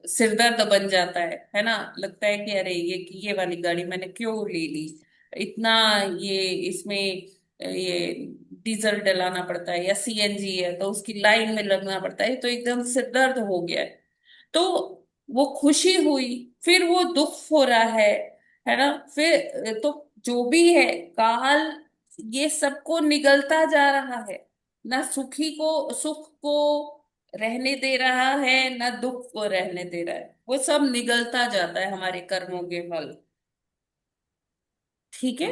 सिरदर्द बन जाता है ना? लगता है कि अरे ये वाली गाड़ी मैंने क्यों ले ली, इतना ये इसमें ये डीजल डलाना पड़ता है, या सीएनजी है तो उसकी लाइन में लगना पड़ता है, तो एकदम सिर दर्द हो गया है। तो वो खुशी हुई, फिर वो दुख हो रहा है ना? फिर तो जो भी है काल ये सबको निगलता जा रहा है, ना सुख को रहने दे रहा है, ना दुख को रहने दे रहा है, वो सब निगलता जाता है हमारे कर्मों के फल। ठीक है।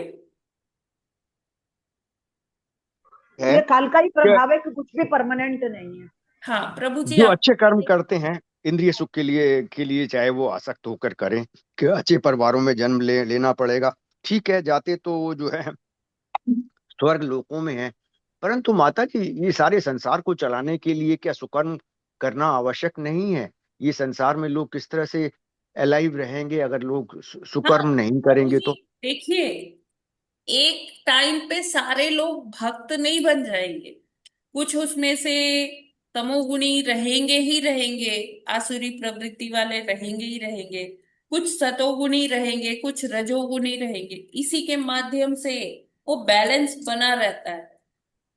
है ये काल का ही कि प्रभाव है कि कुछ भी परमानेंट नहीं है। हाँ प्रभु जी, जो आप अच्छे कर्म करते हैं इंद्रिय सुख के लिए चाहे वो आसक्त होकर करें कि अच्छे परिवारों में जन्म लेना पड़ेगा, ठीक है, जाते तो वो जो है स्वर्ग लोकों में है। परंतु माता जी ये सारे संसार को चलाने के लिए क्या सुकर्म करना आवश्यक नहीं है? ये संसार में लोग किस तरह से अलाइव रहेंगे अगर लोग हाँ सुकर्म नहीं प्रभु करेंगे जी तो? देखिए, एक टाइम पे सारे लोग भक्त नहीं बन जाएंगे, कुछ उसमें से तमोगुणी रहेंगे ही रहेंगे, आसुरी प्रवृत्ति वाले रहेंगे ही रहेंगे, कुछ सतोगुणी रहेंगे, कुछ रजोगुणी रहेंगे, इसी के माध्यम से वो बैलेंस बना रहता है।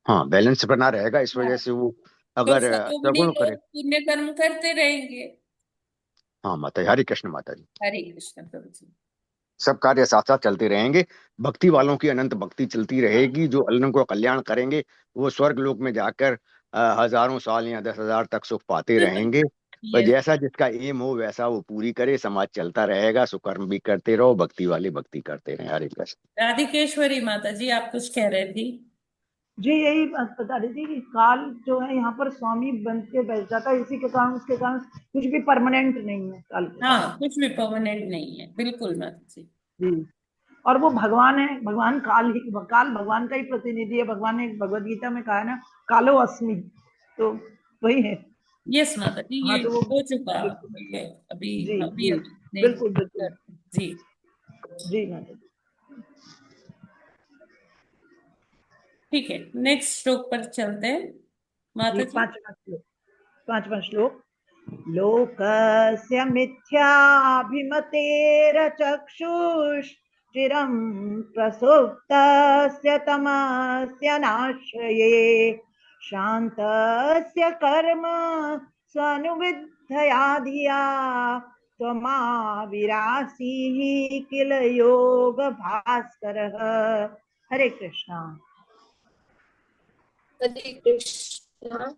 हाँ, बैलेंस बना रहेगा, इस हाँ, वजह से वो तो अगर सतोगुणी सगुण करे। लोग पुण्य कर्म करते रहेंगे। हाँ माता जी, हरे कृष्ण माता जी। हरे कृष्ण प्रभु जी। सब कार्य साथ साथ चलते रहेंगे, भक्ति वालों की अनंत भक्ति चलती रहेगी, जो अल्लाह को कल्याण करेंगे वो स्वर्ग लोक में जाकर हजारों साल या 10,000 तक सुख पाते रहेंगे। पर यस। जैसा जिसका एम हो वैसा वो पूरी करे, समाज चलता रहेगा, सुकर्म भी करते रहो, भक्ति वाले भक्ति करते रहे। हरे कृष्ण। राधिकेश्वरी माता जी, आप कुछ कह रहे थी? जी यही बात बता रही थी कि काल जो है यहाँ पर स्वामी बन के बैठ जाता है, इसी के कारण उसके कारण कुछ भी परमानेंट नहीं है काल के कारण। हाँ, कुछ भी परमानेंट नहीं है, बिल्कुल माता जी। जी, और वो भगवान है, भगवान काल भगवान का ही प्रतिनिधि है। भगवान ने भगवद गीता में कहा है ना, कालो अस्मि, तो वही है। यस माता जी, हाँ ये तो वो हो चुका। बिल्कुल ये अभी जी अभी जी अपने बिल्कुल बिल्कुल जी। जी माता जी। ठीक है, नेक्स्ट श्लोक पर चलते हैं जी माता जी। पांचवा श्लोक। लोकस्य मिथ्याभिमतेरचक्षुश्चिरं प्रसुप्तस्य तमस्य नाश्रये शान्तस्य कर्म स्वनुविद्धया धिया त्वमाविरासीः किल योग भास्करः। हरे कृष्णा। हरे कृष्णा।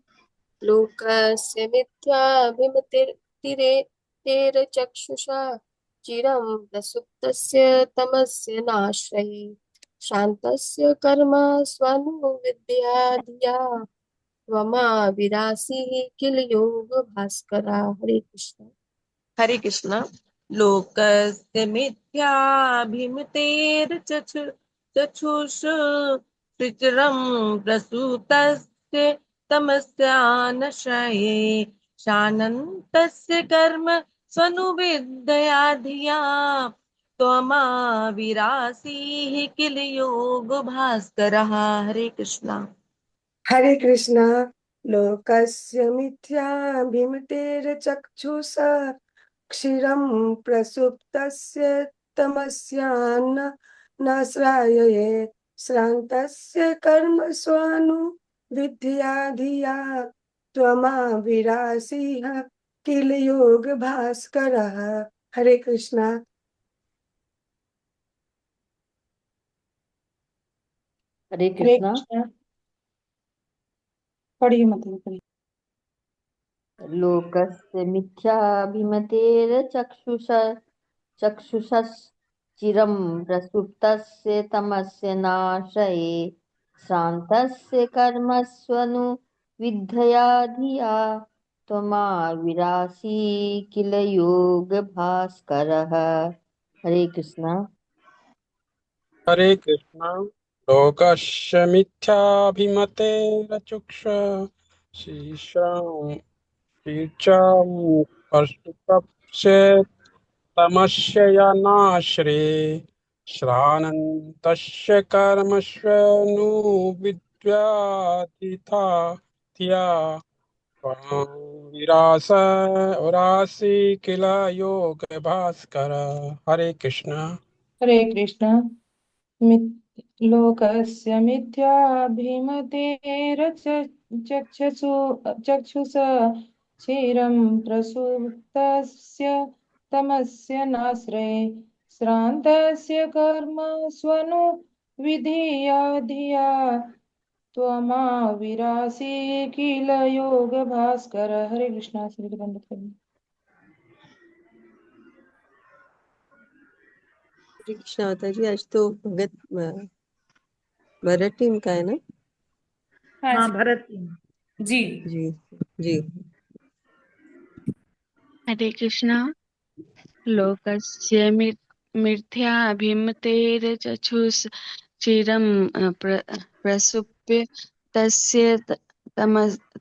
लोकस्य मिथ्याभिमतिरेरचक्षुषा चिरं प्रसुप्तस्य तमस्य नाश्रये शान्तस्य कर्म स्वनुविद्या धिया त्वमाविरासीः किल योग भास्करा। हरे कृष्ण। हरे कृष्णा। लोकस्य मिथ्याभिमतेर्चक्षुषु प्रसूतस्य तमस्यानशये शानन्तस्य कर्म स्वनुविद्या धिया त्वमाविरासीः किल योग भास्करः। हरे कृष्णा। हरे कृष्णा। लोकस्य मिथ्याभिमतेर्चक्षुषा क्षीरं प्रसुप्तस्य तमस्यान्न नाश्रायये श्रान्तस्य कर्म स्वानुविद्या धिया त्वमाविरासीः किल योग भास्करः। हरे कृष्णा। हरे हरे कृष्णा। कृष्णा। पढ़िए माता जी, पढ़िए। लोकस्य मिथ्याभिमतेर्चक्षुषा चक्षुषश्चिरं प्रसुप्तस्य तमस्य नाशये श्रान्तस्य कर्मस्वनु विद्धया धिया त्वमाविरासी किल योग भास्करः। हरे कृष्णा। हरे कृष्णा। लोकस्य मिथ्याभिमतेरचक्षुषा शीर्षं तमस्य नाश्रे श्रानन्तस्य कर्मष्वनुविद्यातिथा थिया त्वां विरासी किल योग भास्कर। हरे कृष्ण। हरे कृष्णा। लोकस्य मिथ्याभिमतेरचक्षुषु चक्षुषा क्षीरं प्रसुप्तस्य तमस्य नाश्रये श्रान्तस्य कर्म स्वनु विधिया धिया त्वमाविरासी किल योग भास्कर। हरे कृष्णा। श्री बंद करें। हरे कृष्णा माता जी। आज तो भगत भरत टीम का है ना। हाँ हाँ जी भरत जी। जी जी। हरे कृष्णा। लोकस्य मिथ्याभिमतेर्चक्षुश्चिरं प्रसुप्य तस्य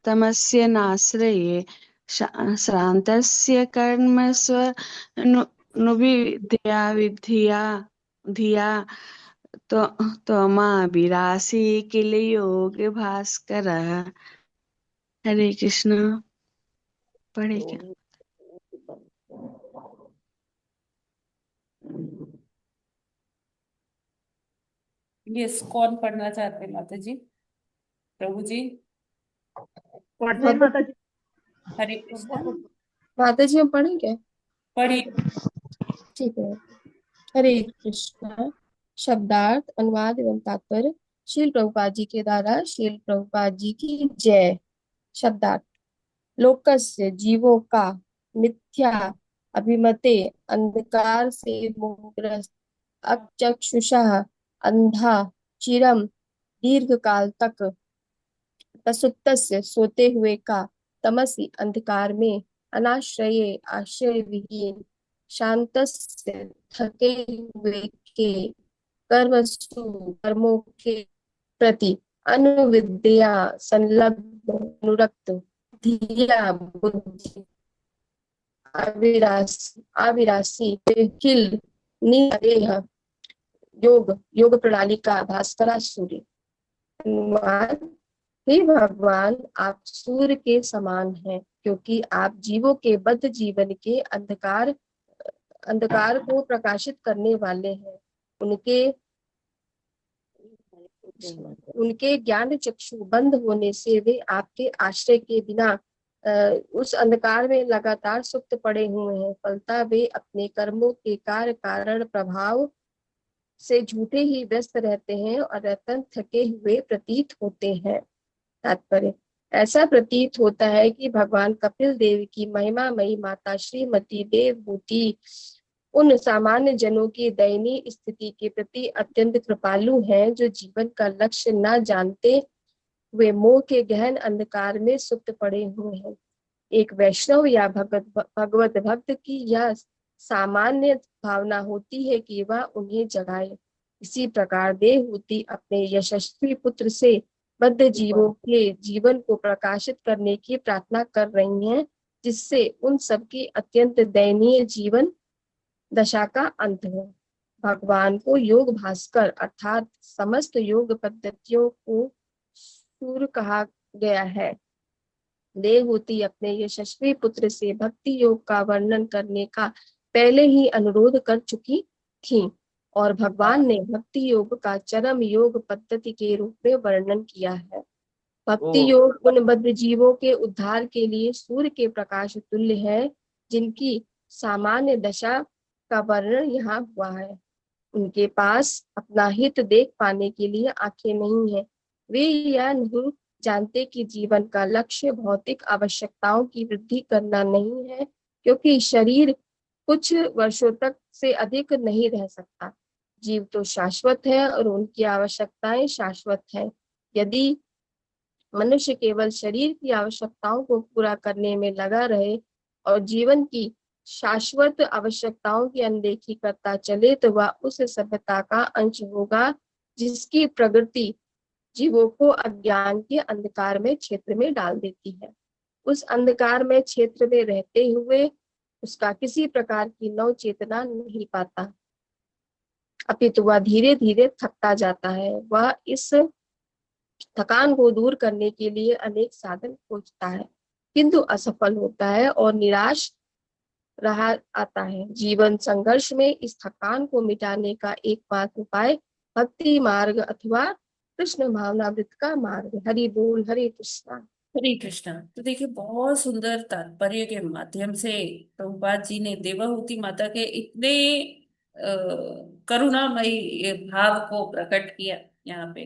तमस्य नाश्रये श्रान्तस्य कर्मस्वनुविद्या विद्या धिया त्वमाविरासी किल योग भास्करः। हरे कृष्ण। पढ़े क्या? यस, कौन पढ़ना चाहते हैं माता जी? प्रभु जी। पढ़ते माता जी। हरे कृष्णा। माता जी हम पढ़ें क्या? पढ़िए। ठीक है। हरे कृष्णा। शब्दार्थ, अनुवाद एवं तात्पर्य। श्रील प्रभुपाद जी के द्वारा श्रील प्रभुपाद जी की जय। शब्दार्थ। लोकस्य जीवों का मिथ्या अभिमते अंधकार से मोहग्रस्त अचक्षुषः अंधा चिरम दीर्घ काल तक प्रसुप्तस्य सोते हुए का तमसी अंधकार में अनाश्रये आश्रय विहीन शांतस्य थके हुए के कर्मसु कर्मों के प्रति अनुविद्या संलग्न अनुरक्त धिया बुद्धि अविरासी अविरासी किल निदेह योग योग प्रणाली का भास्करा सूर्य। हनुमान, हे भगवान, आप सूर्य के समान हैं, क्योंकि आप जीवों के बद्ध जीवन के अंधकार को प्रकाशित करने वाले हैं। उनके उनके ज्ञान चक्षु बंद होने से वे आपके आश्रय के बिना उस अंधकार में लगातार सुप्त पड़े हुए हैं। फलतः वे अपने कर्मों के कार्य कारण प्रभाव से झूठे ही व्यस्त रहते हैं और रतन थके हुए प्रतीत होते हैं। तात्पर्य, ऐसा प्रतीत होता है कि भगवान कपिल देव की महिमामयी माता श्रीमती देवभूति उन सामान्य जनों की दयनीय स्थिति के प्रति अत्यंत कृपालु हैं, जो जीवन का लक्ष्य न जानते हुए मोह के गहन अंधकार में सुप्त पड़े हुए हैं। एक वैष्णव या भगवत भक्त की यह सामान्य भावना होती है कि वह उन्हें जगाए। इसी प्रकार देवहूति अपने यशस्वी पुत्र से बद्ध जीवों के जीवन को प्रकाशित करने की प्रार्थना कर रही हैं, जिससे उन सबकी अत्यंत दयनीय जीवन दशा का अंत हो। भगवान को योग भास्कर अर्थात समस्त योग पद्धतियों को सूर्य कहा गया है। देवहूति अपने यशस्वी पुत्र से भक्ति योग का वर्णन करने का पहले ही अनुरोध कर चुकी थी, और भगवान ने भक्ति योग का चरम योग पद्धति के रूप में वर्णन किया है। भक्ति योग उन बद्ध जीवों के उद्धार के लिए सूर्य के प्रकाश तुल्य है, जिनकी सामान्य दशा का वर्णन यहाँ हुआ है। उनके पास अपना हित देख पाने के लिए आंखें नहीं है। वे यह नहीं जानते कि जीवन का लक्ष्य भौतिक आवश्यकताओं की वृद्धि करना नहीं है, क्योंकि शरीर कुछ वर्षों तक से अधिक नहीं रह सकता। जीव तो शाश्वत है और उनकी आवश्यकताएं शाश्वत है। यदि मनुष्य केवल शरीर की आवश्यकताओं को पूरा करने में लगा रहे और जीवन की शाश्वत आवश्यकताओं की अनदेखी करता चले, तो वह उस सभ्यता का अंश होगा जिसकी प्रगति जीवों को अज्ञान के अंधकार में क्षेत्र में डाल देती है। उस अंधकार में क्षेत्र में रहते हुए उसका किसी प्रकार की नव चेतना नहीं पाता, अपितु वह धीरे धीरे थकता जाता है। वह इस थकान को दूर करने के लिए अनेक साधन खोजता है, किंतु असफल होता है और निराश रहा आता है। जीवन संघर्ष में इस थकान को मिटाने का एकमात्र उपाय भक्ति मार्ग अथवा कृष्ण भावनामृत का मार्ग। हरि बोल, हरे कृष्णा। हरे कृष्णा। तो देखिए, बहुत सुंदर तात्पर्य के माध्यम से प्रभुपाद जी ने देवहूति माता के इतने करुणामयी भाव को प्रकट किया। यहाँ पे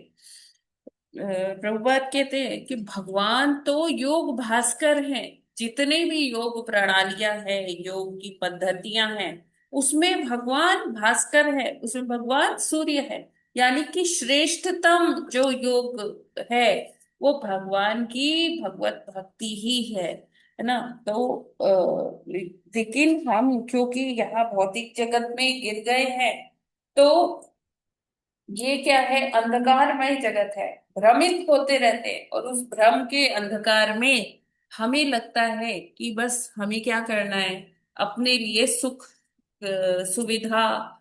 प्रभुपाद कहते हैं कि भगवान तो योग भास्कर हैं। जितने भी योग प्रणालियां हैं, योग की पद्धतियां हैं, उसमें भगवान भास्कर है, उसमें भगवान सूर्य है। यानी कि श्रेष्ठतम जो योग है वो भगवान की भगवत भक्ति ही है ना। तो लेकिन हम क्योंकि यहाँ भौतिक जगत में गिर गए हैं, तो ये क्या है, अंधकारमय जगत है, भ्रमित होते रहते हैं। और उस भ्रम के अंधकार में हमें लगता है कि बस हमें क्या करना है, अपने लिए सुख, सुविधा,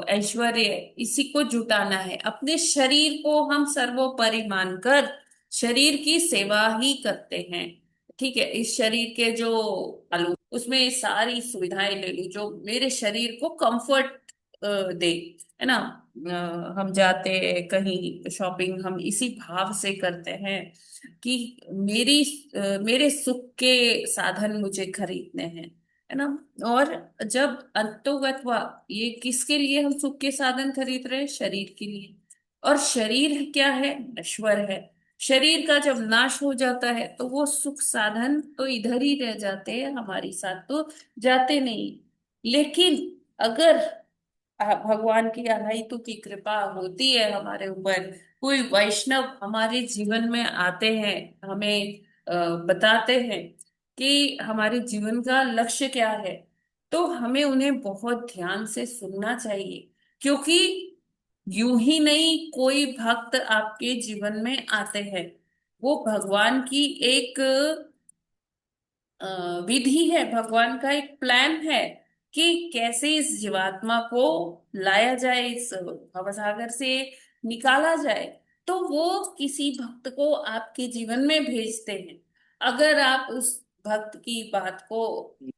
ऐश्वर्य, इसी को जुटाना है। अपने शरीर को हम सर्वोपरि मानकर शरीर की सेवा ही करते हैं। ठीक है, इस शरीर के जो आलू, उसमें सारी सुविधाएं ले लूं जो मेरे शरीर को कंफर्ट दे, है ना। हम जाते हैं कहीं शॉपिंग, हम इसी भाव से करते हैं कि मेरे सुख के साधन मुझे खरीदने हैं, है ना। और जब अंतोगत्वा ये किसके लिए हम सुख के साधन खरीद रहे हैं? शरीर के लिए। और शरीर क्या है? नश्वर है। शरीर का जब नाश हो जाता है तो वो सुख साधन तो इधर ही रह जाते हैं, हमारी साथ तो जाते नहीं। लेकिन अगर भगवान की अनंत की कृपा होती है हमारे ऊपर, कोई वैष्णव हमारे जीवन में आते हैं, हमें बताते हैं कि हमारे जीवन का लक्ष्य क्या है, तो हमें उन्हें बहुत ध्यान से सुनना चाहिए। क्योंकि यूं ही नहीं कोई भक्त आपके जीवन में आते हैं, वो भगवान की एक विधि है, भगवान का एक प्लान है कि कैसे इस जीवात्मा को लाया जाए, इस भवसागर से निकाला जाए। तो वो किसी भक्त को आपके जीवन में भेजते हैं। अगर आप उस भक्त की बात को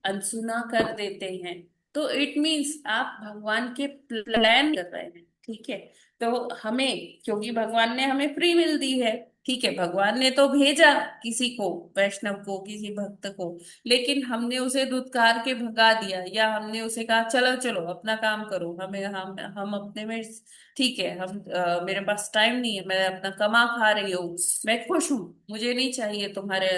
अनसुना कर देते हैं तो इट मीन्स आप भगवान के प्लान कर रहे हैं। ठीक है, तो हमें, क्योंकि भगवान ने हमें फ्री विल दी है, ठीक है, भगवान ने तो भेजा किसी को, वैष्णव को, किसी भक्त को, लेकिन हमने उसे धुतकार के भगा दिया, या हमने उसे कहा चलो चलो अपना काम करो, हमें हम अपने में, ठीक है, मेरे पास टाइम नहीं है, मैं अपना कमा खा रही हूँ, मैं खुश हूँ, मुझे नहीं चाहिए तुम्हारे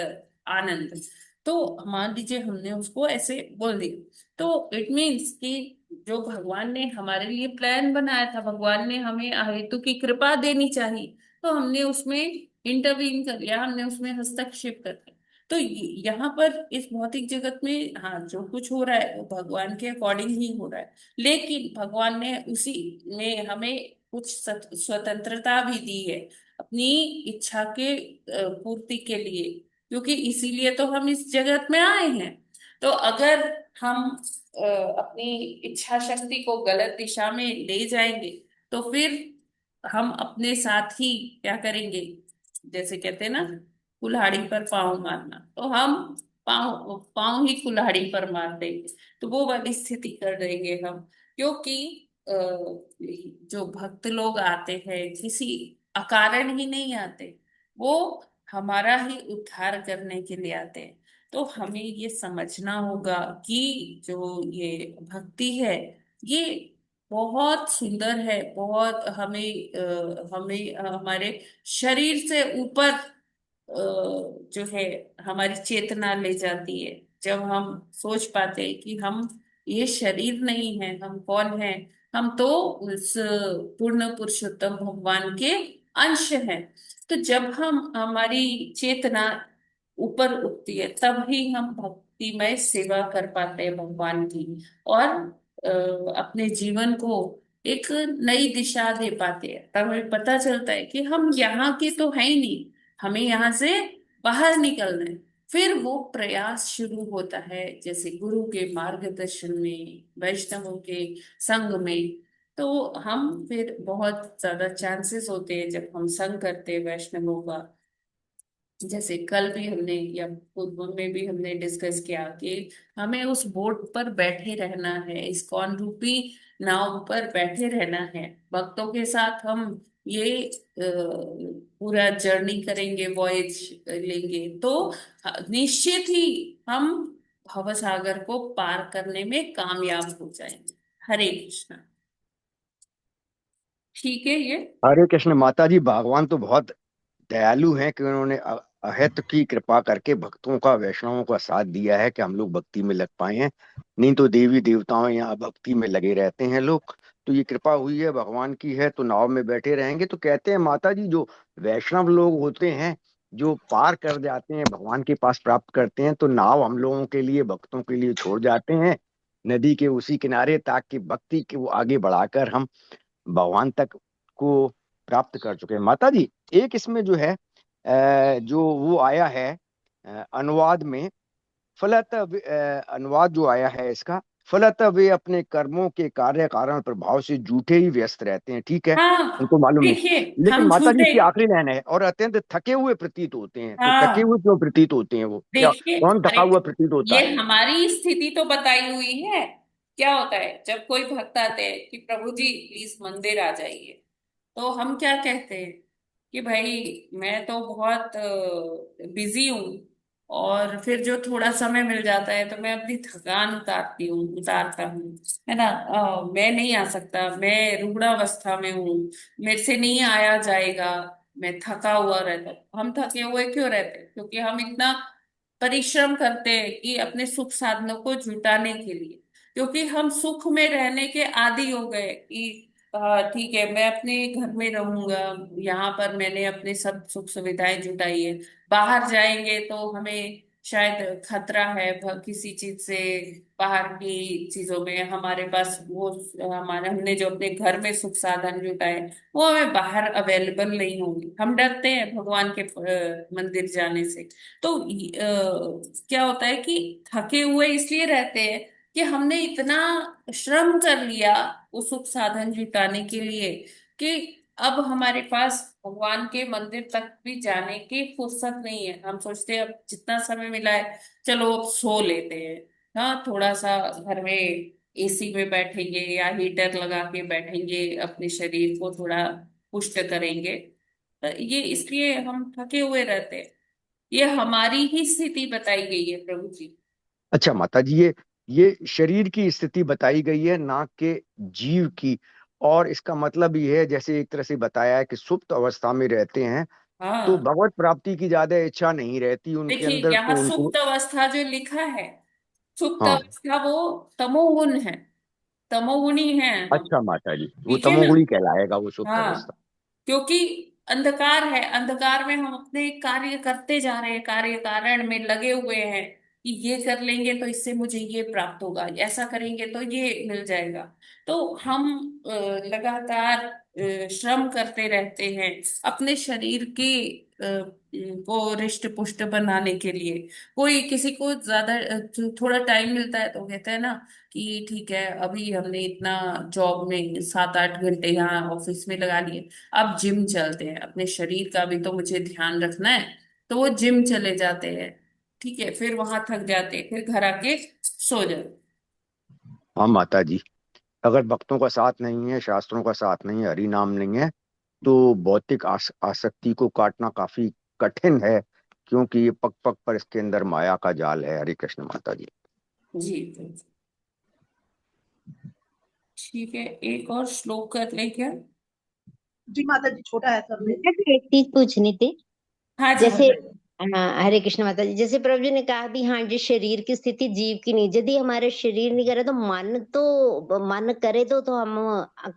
आनंद। तो मान लीजिए हमने उसको ऐसे बोल दिया, तो इट मीन्स कि जो भगवान ने हमारे लिए प्लान बनाया था, भगवान ने हमें अहेतु की कृपा देनी चाहिए, तो हमने उसमें इंटरवीन कर लिया, हमने उसमें हस्तक्षेप कर दिया। तो यहाँ पर इस भौतिक जगत में, हाँ, जो कुछ हो रहा है वो भगवान के अकॉर्डिंग ही हो रहा है, लेकिन भगवान ने उसी में हमें कुछ स्वतंत्रता भी दी है अपनी इच्छा के पूर्ति के लिए, क्योंकि इसीलिए तो हम इस जगत में आए हैं। तो अगर हम अपनी इच्छा शक्ति को गलत दिशा में ले जाएंगे तो फिर हम अपने साथ ही क्या करेंगे, जैसे कहते हैं ना, कुल्हाड़ी पर पाँव मारना, तो हम पाँव पाँव ही कुल्हाड़ी पर मार देंगे, तो वो वाली स्थिति कर देंगे हम। क्योंकि जो भक्त लोग आते हैं किसी अकारण ही नहीं आते, वो हमारा ही उद्धार करने के लिए आते हैं। तो हमें ये समझना होगा कि जो ये भक्ति है ये बहुत सुंदर है, बहुत हमें हमारे शरीर से ऊपर जो है हमारी चेतना ले जाती है। जब हम सोच पाते हैं कि हम ये शरीर नहीं है, हम कौन है, हम तो उस पूर्ण पुरुषोत्तम भगवान के अंश हैं। तो जब हम हमारी चेतना ऊपर उठती है तब ही हम भक्तिमय सेवा कर पाते हैं भगवान की, और अपने जीवन को एक नई दिशा दे पाते हैं। तब हमें पता चलता है कि हम यहाँ के तो है ही नहीं, हमें यहाँ से बाहर निकलना है। फिर वो प्रयास शुरू होता है, जैसे गुरु के मार्गदर्शन में, वैष्णवों के संग में। तो हम फिर बहुत ज्यादा चांसेस होते हैं जब हम संग करते हैं वैष्णवों का। जैसे कल भी हमने या पूर्व में भी हमने डिस्कस किया कि हमें उस बोट पर बैठे रहना है, इस्कॉन रूपी नाव पर बैठे रहना है, भक्तों के साथ हम ये पूरा जर्नी करेंगे, वॉयज लेंगे, तो निश्चित ही हम भवसागर को पार करने में कामयाब हो जाएंगे। हरे कृष्णा। ठीक है ये। हरे कृष्ण माता जी, भगवान तो बहुत दयालु हैं कि उन्होंने अहेत की कृपा करके भक्तों का, वैष्णवों का साथ दिया है कि हम लोग भक्ति में लग पाए हैं। नहीं तो देवी देवताओं यहाँ भक्ति में लगे रहते हैं लोग। तो ये कृपा हुई है, भगवान की है, तो नाव में बैठे रहेंगे। तो कहते हैं माता जी, जो वैष्णव लोग होते हैं जो पार कर जाते हैं, भगवान के पास प्राप्त करते हैं, तो नाव हम लोगों के लिए, भक्तों के लिए छोड़ जाते हैं नदी के उसी किनारे, ताकि भक्ति को आगे बढ़ाकर हम भगवान तक को प्राप्त कर चुके हैं। माता जी, एक इसमें जो है जो वो आया है अनुवाद में, अनुवाद जो आया है इसका, फलत वे अपने कर्मों के कार्य कारण प्रभाव से झूठे ही व्यस्त रहते हैं। ठीक है, हाँ, उनको मालूम नहीं। देखिए, लेकिन हम माता जी, झूठे, इसकी आखिरी लाइन है, और अत्यंत थके हुए प्रतीत होते हैं। तो थके हाँ, हुए क्यों प्रतीत होते हैं? वो क्या, देखिए, कौन अरे, थका हुआ प्रतीत होता ये है? हमारी स्थिति तो बताई हुई है। क्या होता है जब कोई भक्त आते हैं कि प्रभु जी प्लीज मंदिर आ जाइए, तो हम क्या कहते हैं कि भाई मैं तो बहुत बिजी हूँ, और फिर जो थोड़ा समय मिल जाता है तो मैं अपनी थकान उतारता हूँ, है ना, मैं नहीं आ सकता, मैं रुग्णावस्था में हूँ, मेरे से नहीं आया जाएगा, मैं थका हुआ रहता हूँ। हम थके हुए क्यों रहते हैं? क्योंकि हम इतना परिश्रम करते हैं कि अपने सुख साधनों को जुटाने के लिए, क्योंकि हम सुख में रहने के आदी हो गए कि ठीक है, मैं अपने घर में रहूंगा, यहाँ पर मैंने अपने सब सुख सुविधाएं जुटाई है, बाहर जाएंगे तो हमें शायद खतरा है किसी चीज से, बाहर की चीजों में हमारे पास वो हमारे हमने जो अपने घर में सुख साधन जुटाए वो हमें बाहर अवेलेबल नहीं होंगे। हम डरते हैं भगवान के मंदिर जाने से। तो क्या होता है कि थके हुए इसलिए रहते हैं कि हमने इतना श्रम कर लिया वो सुख साधन जुटाने के लिए कि अब हमारे पास भगवान के मंदिर तक भी जाने की फुर्सत नहीं है। हम सोचते हैं अब जितना समय मिला है चलो अब सो लेते हैं। हाँ, थोड़ा सा घर में एसी में बैठेंगे या हीटर लगा के बैठेंगे, अपने शरीर को थोड़ा पुष्ट करेंगे। तो ये इसलिए हम थके हुए रहते हैं। ये हमारी ही स्थिति बताई गई है प्रभु जी। अच्छा माता जी, ये शरीर की स्थिति बताई गई है, ना कि जीव की। और इसका मतलब ये है, जैसे एक तरह से बताया है कि सुप्त अवस्था में रहते हैं तो हाँ, भगवत प्राप्ति की ज्यादा इच्छा नहीं रहती उनके देखिए अंदर, यहाँ तो उनको। सुप्त अवस्था जो लिखा है, सुप्त हाँ। अवस्था वो तमोगुण है, तमोगुणी है हम। अच्छा माता जी, वो ठीक है ना? तमोगुणी कहलाएगा वो सुप्त हाँ, अवस्था। क्योंकि अंधकार है, अंधकार में हम अपने कार्य करते जा रहे हैं, कार्य कारण में लगे हुए हैं कि ये कर लेंगे तो इससे मुझे ये प्राप्त होगा, ऐसा करेंगे तो ये मिल जाएगा। तो हम लगातार श्रम करते रहते हैं अपने शरीर के को रिष्ट पुष्ट बनाने के लिए। कोई किसी को ज्यादा थोड़ा टाइम मिलता है तो कहता है ना कि ठीक है अभी हमने इतना जॉब में 7-8 घंटे यहाँ ऑफिस में लगा लिए, अब जिम चलते हैं, अपने शरीर का भी तो मुझे ध्यान रखना है। तो वो जिम चले जाते हैं, ठीक है, फिर वहां थक जाते हैं, फिर घर आके सो जाते। हाँ माता जी, अगर भक्तों का साथ नहीं है, शास्त्रों का साथ नहीं है, हरि नाम नहीं है, तो भौतिक आसक्ति को काटना काफी कठिन है, क्योंकि ये पग पग पर इसके अंदर माया का जाल है। हरे कृष्ण माता जी। जी तो ठीक है, एक और श्लोक कर ले क्या? जी माता जी, छोटा है सब में। माता जी, एक चीज पूछनी थी। हाँ जी। जैसे हाँ, हरे कृष्ण माता जी, जैसे प्रभु जी ने कहा भी हाँ जी शरीर की स्थिति जीव की नहीं, यदि हमारे शरीर नहीं करे तो मन करे तो हम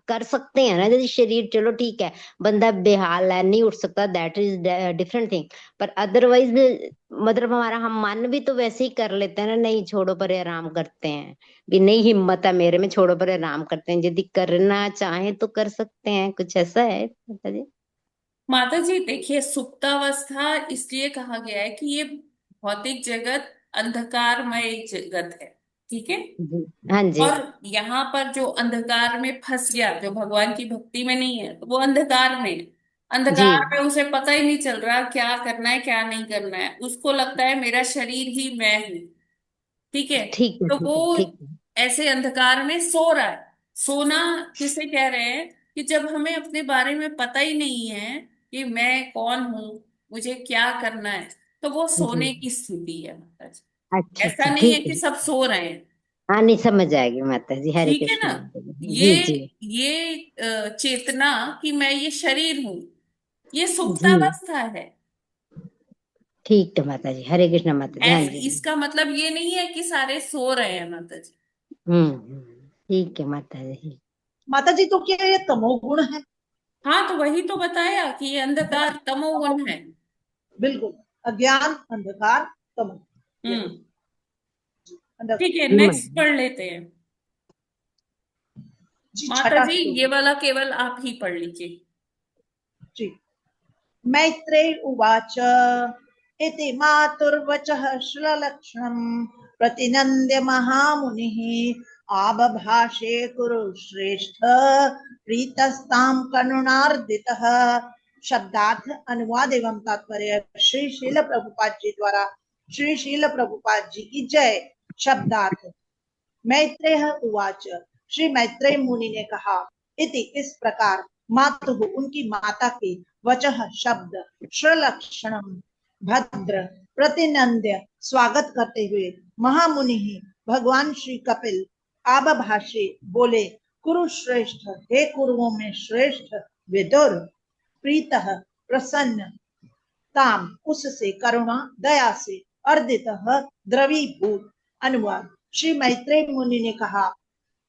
कर सकते हैं ना। यदि शरीर चलो ठीक है, बंदा बेहाल है नहीं उठ सकता, दैट इज डिफरेंट थिंग। पर अदरवाइज मतलब हमारा हम मन भी तो वैसे ही कर लेते हैं ना, नहीं छोड़ो पर आराम करते हैं भी, नहीं हिम्मत है मेरे में, छोड़ो पर आराम करते हैं। यदि करना चाहे तो कर सकते हैं, कुछ ऐसा है माता जी? माता जी देखिए, सुप्तावस्था इसलिए कहा गया है कि ये भौतिक जगत अंधकारमय जगत है, ठीक है। जी हाँ जी। और यहाँ पर जो अंधकार में फंस गया, जो भगवान की भक्ति में नहीं है, तो वो अंधकार में है। जी अंधकार में उसे पता ही नहीं चल रहा क्या करना है क्या नहीं करना है, उसको लगता है मेरा शरीर ही मैं हूँ, ठीक है। ठीक है तो ठीक है वो ठीक है। ऐसे अंधकार में सो रहा है। सोना किसे कह रहे हैं कि जब हमें अपने बारे में पता ही नहीं है कि मैं कौन हूँ, मुझे क्या करना है, तो वो जी सोने की स्थिति है माता जी। अच्छा ऐसा अच्छा नहीं है ठीक कि है। सब सो रहे हैं, हाँ नहीं समझ आएगी माता जी, हरे ठीक है ना। कृष्ण माता जी। ये जी जी ये चेतना कि मैं ये शरीर हूँ, ये जी सुप्तावस्था है। ठीक है माता जी, हरे कृष्ण माता जी, हाँ ऐस जी। इसका मतलब ये नहीं है कि सारे सो रहे हैं माता जी। ठीक है माता जी। माता जी, तो क्या ये तमोगुण है? हाँ, तो वही तो बताया कि ये अंधकार तमोगुण है। बिल्कुल, अज्ञान, अंधकार, तमो, यही हम्म। अंधकार। ठीक है, जी नेक्स्ट माता पढ़ लेते हैं। जी, माता छठा जी श्लोक। ये वाला केवल आप ही पढ़ लीजिए। जी, मैत्रेय उवाच इति मातुर्वचः श्ललक्षणं प्रतिनन्द्य महामुनिः आबभाषे कुरु श्रेष्ठ प्रीतस्तां करुणार्दितः। शब्दार्थ, अनुवाद एवं तात्पर्य श्री शील प्रभुपाद जी द्वारा। श्री शील प्रभुपाद जी की जय। शब्दार्थ, मैत्रेय उवाच, श्री मैत्रेय मुनि ने कहा, इति इस प्रकार, मातुः उनकी माता के, वचः शब्द, श्रलक्षणम भद्र, प्रतिनंद्य स्वागत करते हुए, महामुनि भगवान श्री कपिल आबभाषे बोले, कुरुश्रेष्ठ हे कुरुओं में श्रेष्ठ विदुर, प्रीतः प्रसन्न, ताम उससे, करुणा दया से, अर्दित द्रवीभूत। अनुवाद, श्री मैत्रेय मुनि ने कहा,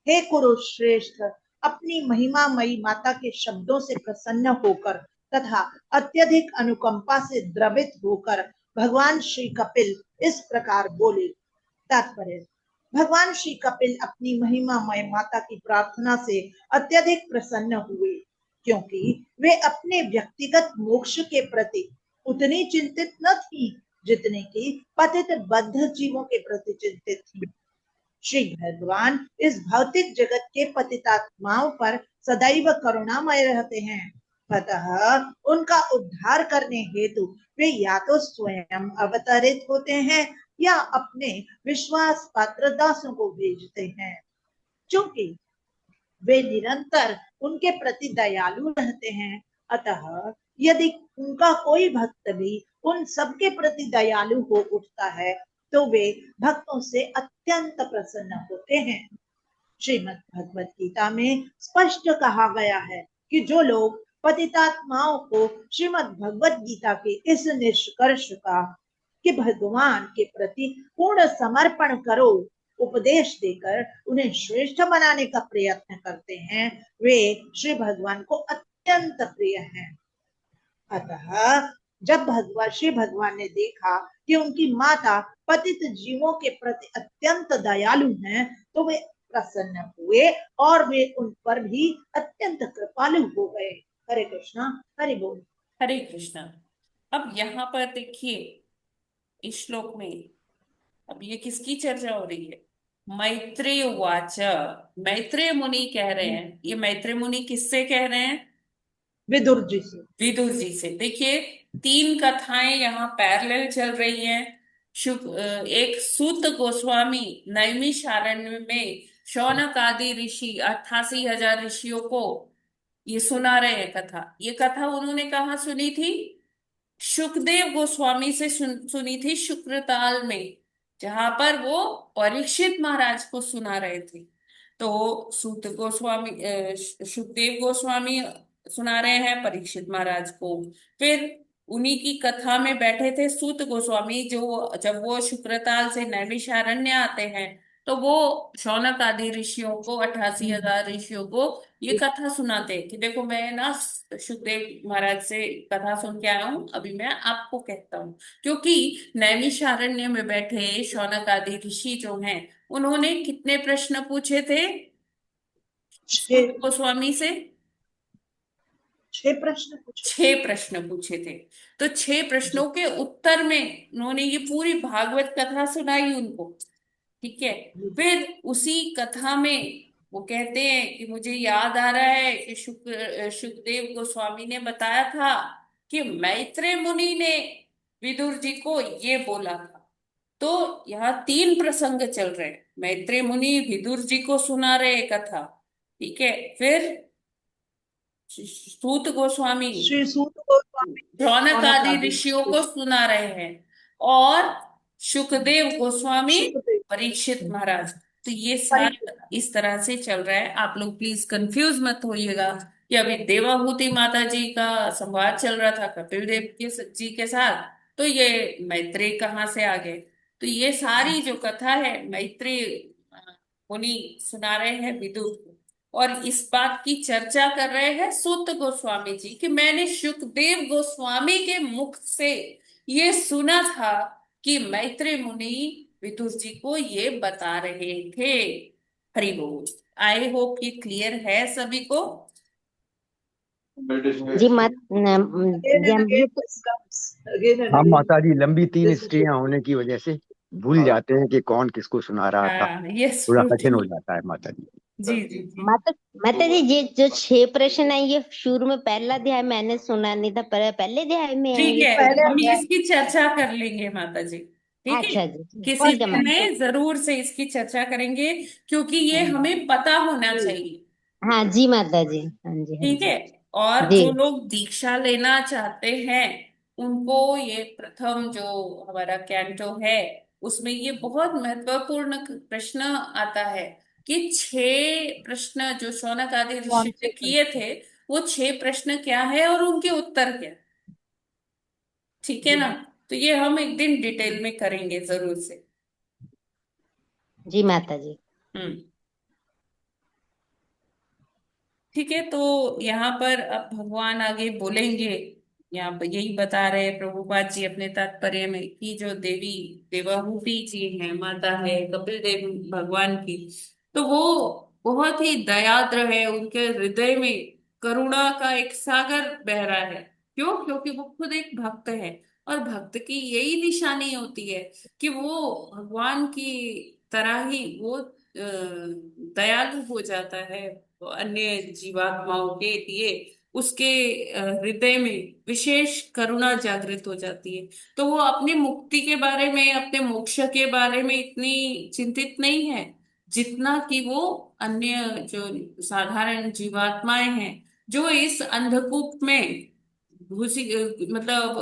हे कुरुश्रेष्ठ, अपनी महिमामयी माता के शब्दों से प्रसन्न होकर तथा अत्यधिक अनुकंपा से द्रवित होकर भगवान श्री कपिल इस प्रकार बोले। तात्पर्य, भगवान श्री कपिल अपनी महिमामय माता की प्रार्थना से अत्यधिक प्रसन्न हुए, क्योंकि वे अपने व्यक्तिगत मोक्ष के प्रति उतनी चिंतित न थी जितने कि पतित बद्ध जीवों के प्रति चिंतित थी। श्री भगवान इस भौतिक जगत के पतितात्माओं पर सदैव करुणामय रहते हैं, अतः उनका उद्धार करने हेतु वे या तो स्वयं अवतरित होते हैं या अपने विश्वास पात्र दासों को भेजते हैं। चूंकि वे निरंतर उनके प्रति दयालु रहते हैं, अतः यदि उनका कोई भक्त भी उन सबके प्रति दयालु हो उठता है तो वे भक्तों से अत्यंत प्रसन्न होते हैं। श्रीमद् भगवत गीता में स्पष्ट कहा गया है कि जो लोग पतितात्माओं को श्रीमद् भगवत गीता के इस निष्कर्ष का कि भगवान के प्रति पूर्ण समर्पण करो उपदेश देकर उन्हें श्रेष्ठ बनाने का प्रयत्न करते हैं, वे श्री भगवान को अत्यंत प्रिय हैं। अतः जब श्री भगवान ने देखा कि उनकी माता पतित जीवों के प्रति अत्यंत दयालु हैं, तो वे प्रसन्न हुए और वे उन पर भी अत्यंत कृपालु हो गए। हरे कृष्णा, हरि बोल। हरे कृष्णा। अब यहाँ पर देखिए इस श्लोक में अब ये किसकी चर्चा हो रही है? मैत्रेय उवाच। मैत्रेय मुनि कह रहे हैं। ये मैत्रेय मुनि किससे कह रहे हैं? विदुर जी से। विदुर जी से। देखिए 3 कथाएं यहाँ पैरेलल चल रही हैं। एक सूत गोस्वामी नैमिषारण्य में शौनक आदि ऋषि 88,000 ऋषियों को ये सुना रहे हैं कथा। ये कथा उन्होंने कहाँ सुनी थी? शुकदेव गोस्वामी से सुनी थी, शुक्रताल में, जहां पर वो परीक्षित महाराज को सुना रहे थे। तो सूत गोस्वामी शुकदेव गोस्वामी सुना रहे हैं परीक्षित महाराज को। फिर उन्हीं की कथा में बैठे थे सूत गोस्वामी, जो जब वो शुक्रताल से नैमिषारण्य आते हैं तो वो शौनक आदि ऋषियों को 88,000 ऋषियों को ये कथा सुनाते कि देखो मैं ना शुकदेव महाराज से कथा सुन के आया हूँ, अभी मैं आपको कहता हूँ। क्योंकि नैमिषारण्य में बैठे शौनक आदि ऋषि जो हैं उन्होंने कितने प्रश्न पूछे थे गोस्वामी से? 6 प्रश्न पूछे थे। तो 6 प्रश्नों के उत्तर में उन्होंने ये पूरी भागवत कथा सुनाई उनको। ठीक है। फिर उसी कथा में वो कहते हैं कि मुझे याद आ रहा है कि शुकदेव गोस्वामी ने बताया था कि मैत्रेय मुनि ने विदुर जी को ये बोला था। तो यहाँ 3 प्रसंग चल रहे हैं। मैत्रेय मुनि विदुर जी को सुना रहे कथा। ठीक है। फिर सूत गोस्वामी शौनक आदि ऋषियों को सुना रहे हैं और शुकदेव गोस्वामी परीक्षित महाराज। तो ये सारा इस तरह से चल रहा है। आप लोग प्लीज कंफ्यूज मत होइएगा कि अभी देवाहूति माता जी का संवाद चल रहा था कपिल देव जी के साथ, तो ये मैत्रेय कहाँ से आ गए? तो ये सारी जो कथा है मैत्रेय मुनि सुना रहे हैं विदुर को, और इस बात की चर्चा कर रहे हैं सूत गोस्वामी जी कि मैंने शुकदेव गोस्वामी के मुख से ये सुना था कि मैत्रेय मुनि विदुर जी को ये बता रहे थे। हरि बोल। आई होप ये क्लियर है सभी को। जी हम माता जी लंबी 3 स्त्रियां होने की वजह से भूल जाते हैं कि कौन किसको सुना रहा था। थोड़ा कठिन हो जाता है माता जी। जी। माता जी ये जो 6 प्रश्न है ये शुरू में पहला अध्याय मैंने सुना नहीं था, पहले अध्याय में ठीक है, हम इसकी चर्चा कर लेंगे माता जी। ठीक अच्छा है, जी, किसी दिन में जरूर से इसकी चर्चा करेंगे क्योंकि ये हमें पता होना चाहिए। हाँ जी माता जी। हाँ जी। ठीक है। और जो लोग दीक्षा लेना चाहते हैं उनको ये प्रथम जो हमारा कैंटो है उसमें ये बहुत महत्वपूर्ण प्रश्न आता है कि 6 प्रश्न जो शौनक आदि ऋषि ने किए थे वो 6 प्रश्न क्या है और उनके उत्तर क्या। ठीक है ना? तो ये हम एक दिन डिटेल में करेंगे जरूर से। जी माता जी। ठीक है। तो यहाँ पर अब भगवान आगे बोलेंगे यहाँ पर यही बता रहे हैं प्रभुपाद जी अपने तात्पर्य में कि जो देवी देवाहूति जी है, माता है कपिल देव भगवान की, तो वो बहुत ही दयाद्र है। उनके हृदय में करुणा का एक सागर बह रहा है। क्यों? क्योंकि वो खुद एक भक्त है। और भक्त की यही निशानी होती है कि वो भगवान की तरह ही वो दयालु हो जाता है। वो अन्य जीवात्माओं के लिए उसके हृदय में विशेष करुणा जागृत हो जाती है। तो वो अपनी मुक्ति के बारे में, अपने मोक्ष के बारे में इतनी चिंतित नहीं है जितना कि वो अन्य जो साधारण जीवात्माएं हैं, जो इस अंधकूप में घुसी, मतलब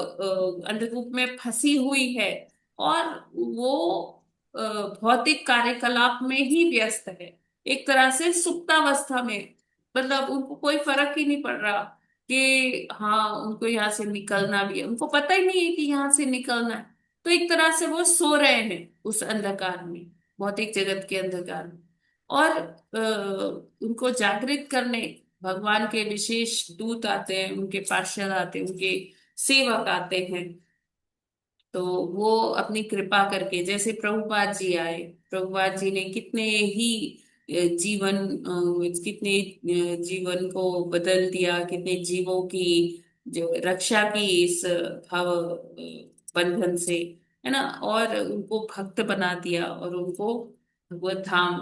अंधकूप में फंसी हुई है, और वो अ, भौतिक कार्यकलाप में ही व्यस्त है, एक तरह से सुप्तावस्था में। मतलब उनको कोई फर्क ही नहीं पड़ रहा कि हाँ उनको यहाँ से निकलना भी है, उनको पता ही नहीं है कि यहाँ से निकलना है। तो एक तरह से वो सो रहे हैं उस अंधकार में, भौतिक जगत के अंधकार में। और उनको जागृत करने भगवान के विशेष दूत आते हैं, उनके पार्षद आते हैं, उनके सेवक आते हैं। तो वो अपनी कृपा करके, जैसे प्रभुपाद जी आए, प्रभुपाद जी ने कितने ही जीवन को बदल दिया, कितने जीवों की जो रक्षा की इस भाव बंधन से, है ना। और उनको भक्त बना दिया और उनको भगवत धाम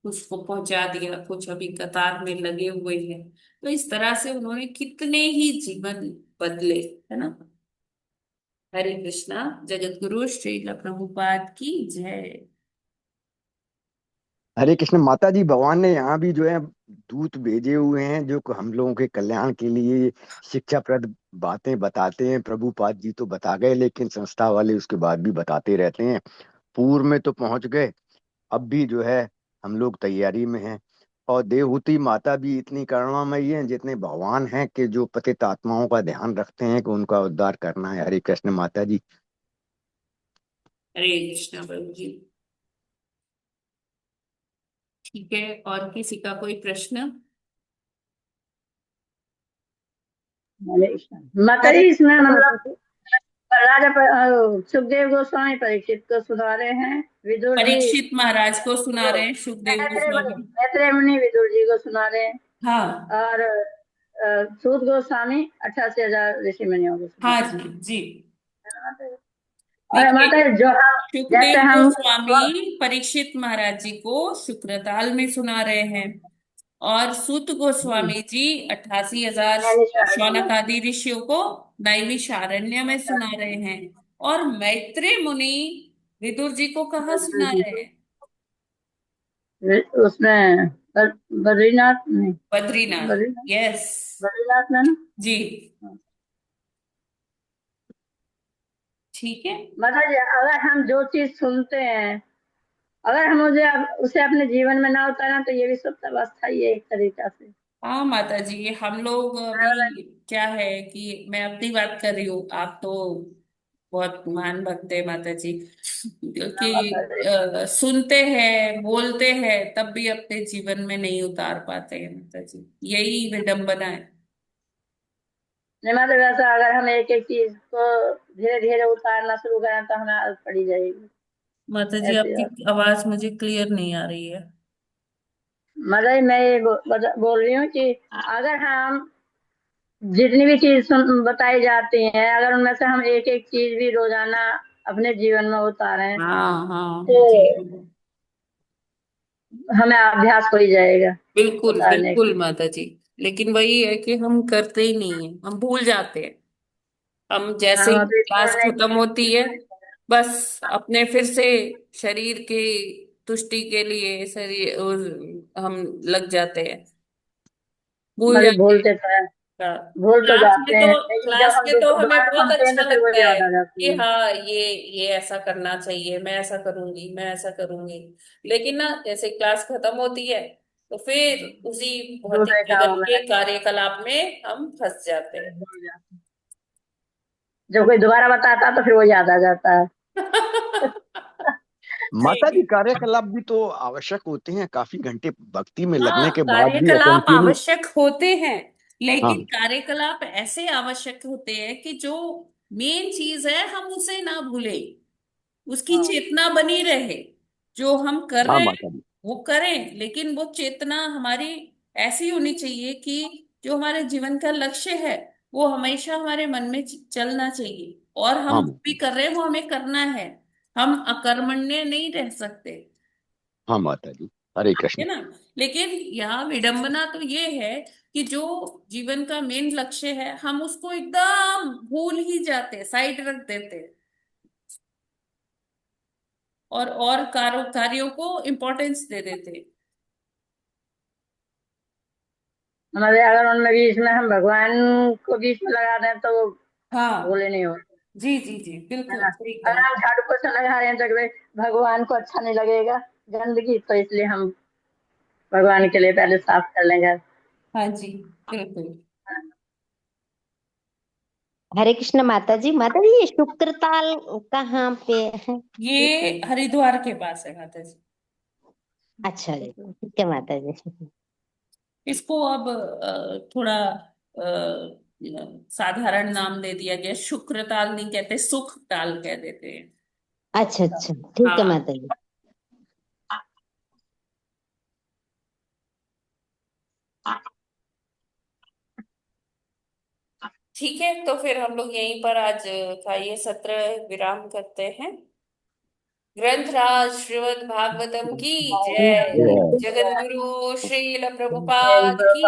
कुछ को पहुंचा दिया। कुछ अभी कतार में लगे हुए हैं। तो इस तरह से उन्होंने कितने ही जीवन बदले, है ना। हरे कृष्णा। जगत गुरु श्रील प्रभुपाद की जय। हरे कृष्ण। माता जी, भगवान ने यहाँ भी जो है दूत भेजे हुए हैं जो कि हम लोगों के कल्याण के लिए शिक्षाप्रद बातें बताते हैं। प्रभुपाद जी तो बता गए, लेकिन संस्था वाले उसके बाद भी बताते रहते हैं। पूर्व में तो पहुंच गए, अब भी जो है हम लोग तैयारी में हैं। और देवहूति माता भी इतनी करुणामयी हैं जितने भगवान हैं, कि जो पतित आत्माओं का ध्यान रखते हैं कि उनका उद्धार करना है। हरे कृष्ण माता जी। हरे कृष्णा प्रभु जी। ठीक है, और किसी का कोई प्रश्न? माता जी, इसमें मतलब सुखदेव गोस्वामी परीक्षित को सुना रहे हैं, विदुर जी परीक्षित महाराज को सुना रहे हैं, सुखदेव गोस्वामी। मैत्रेय मुनि विदुर जी को सुना रहे हैं। हाँ और सूत गोस्वामी 88,000 ऋषि मुनियों को सुना हाँ रहे हैं। जी जी। और माता जी, जो हम जैसे सुखदेव हम गोस्वामी परीक्षित महाराज जी को शुक्रताल में सुना रहे हैं, और सूत गोस्वामी जी 88,000 शौनक आदि ऋषियों को नैमिषारण्य में सुना रहे हैं। और मैत्रेय मुनि विदुर जी को कहाँ सुना रहे हैं? उसमें बद्रीनाथ में। बद्रीनाथ। यस बद्रीनाथ में ना जी। ठीक है माता जी, अगर हम जो चीज सुनते हैं, अगर हम उसे अपने जीवन में ना उतारें तो ये भी सब अवस्था ही है एक तरीका से। हाँ माता जी, हम लोग अभी क्या है कि मैं अपनी बात कर रही हूँ, आप तो बहुत महान भक्त है माता जी, क्योंकि सुनते हैं बोलते हैं तब भी अपने जीवन में नहीं उतार पाते हैं माता जी, यही विडंबना है। नहीं मतलब वैसा अगर हम एक एक चीज को धीरे धीरे उतारना शुरू करें तो हमें आदत पड़ी जाएगी। माता जी ऐसी आपकी बात। आवाज मुझे क्लियर नहीं आ रही है। मतलब मैं ये बोल रही हूँ कि अगर हम जितनी भी चीज बताई जाती हैं, अगर उनमें से हम एक एक चीज भी रोजाना अपने जीवन में उतारें हाँ हाँ तो जी, हमें अभ्यास हो ही जाएगा बिल्कुल उतारने बिल्कुल की। माता जी। लेकिन वही है कि हम करते ही नहीं है, हम भूल जाते हैं। हम जैसे हम ही अभी क्लास छोड़ने खत्म होती है, बस अपने फिर से शरीर की तुष्टि के लिए हम लग जाते हैं, भूल मतलब जाते हैं। भूलते तो हैं, हाँ, भूल तो क्लास में जाते हैं, तो लेकिन जब क्लास हम में तो हमें दोबारा बहुत सुनते हैं अच्छा तो फिर वो लगता है याद आ जाती कि है। हाँ ये ऐसा करना चाहिए, मैं ऐसा करूंगी, मैं ऐसा करूंगी। लेकिन ना जैसे क्लास खत्म होती है तो फिर उसी भौतिक दूसरे कामों जगत में के लग कार्यकलाप में हम फंस जाते हैं। भूल जाते हैं। जब कोई दोबारा बताता है तो फिर वो याद आ जाता है। माता जी, जी कार्यकलाप भी तो आवश्यक होते हैं। काफी घंटे भक्ति में हाँ, लगने के बाद भी कार्यकलाप कंटिन्यू। आवश्यक होते हैं, लेकिन कार्यकलाप ऐसे आवश्यक होते हैं कि जो मेन चीज है हम उसे ना भूलें, उसकी चेतना बनी रहे। जो हम कर हाँ रहे हैं माता जी। वो करें, लेकिन वो चेतना हमारी ऐसी होनी चाहिए कि जो हमारे जीवन का लक्ष्य है वो हमेशा हमारे मन में चलना चाहिए, और हम हाँ जो भी कर रहे हैं वो हमें करना है। हम अकर्मण्य नहीं रह सकते, हाँ माता जी। हरे है कृष्ण। ना। लेकिन यहाँ विडंबना तो ये है कि जो जीवन का मेन लक्ष्य है हम उसको एकदम भूल ही जाते, साइड रख देते, और कार्यों को इम्पोर्टेंस दे देते। हमारे अगर उनमें बीच में हम भगवान को बीच में लगा दें तो वो हाँ भूले नहीं हो, जी जी जी, है बिल्कुल ना। सही अगर कहा। हम झाड़ू पोछा लगा रहे हैं तो भाई भगवान को अच्छा नहीं लगेगा गंदगी, तो इसलिए हम भगवान के लिए पहले साफ कर लेंगे। हाँ जी, बिल्कुल। हरे कृष्ण माता जी। माता जी, ये शुक्रताल कहाँ पे है? ये हरिद्वार के पास है माता जी। अच्छा जी, ठीक है माता जी। इसको अब थोड़ा साधारण नाम दे दिया गया, शुक्र ताल नहीं कहते, सुख ताल कह देते हैं। अच्छा अच्छा, ठीक है हाँ माता जी। ठीक है, तो फिर हम लोग यहीं पर आज का ये सत्र विराम करते हैं। ग्रंथराज श्रीमद् भागवतम की जय। जय। जगत गुरु श्रील जय प्रभुपाद की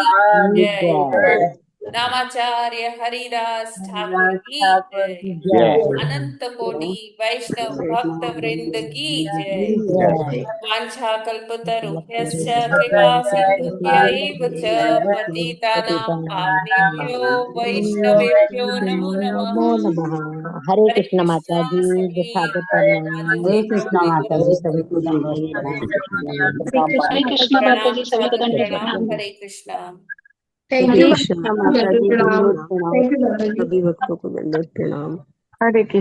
जय। प्रभुपाद, नामाचार्य हरिदास ठाकुर हरिदास की ठाकुर जय। की जय। जय। अनंत कोटि वैष्णव भक्त वृंद की जय। जय। वांछा कल्पतरुभ्यश्च कृपा सिन्धुभ्यैव च जय। पतितानां पावनेभ्यो वैष्णवेभ्यो नमो नमः। नमो नमः। हरे हरे कृष्ण कृष्णा माता जी, सखी। सादर माता प्रणाम। जी हरे कृष्णा माता जी, सभी को दंडवत हरे कृष्ण प्रणाम। माता जी। हरे कृष्ण माता प्रणाम जी, सभी को सादर दंडवत प्रणाम। प्रणाम। हरे कृष्णा। हरे थैंक यू कृष्ण माता जी, प्रणाम। दंडवत प्रणाम। थैंक यू माता जी। सभी भक्तों को दंडवत प्रणाम। हरे कृष्ण।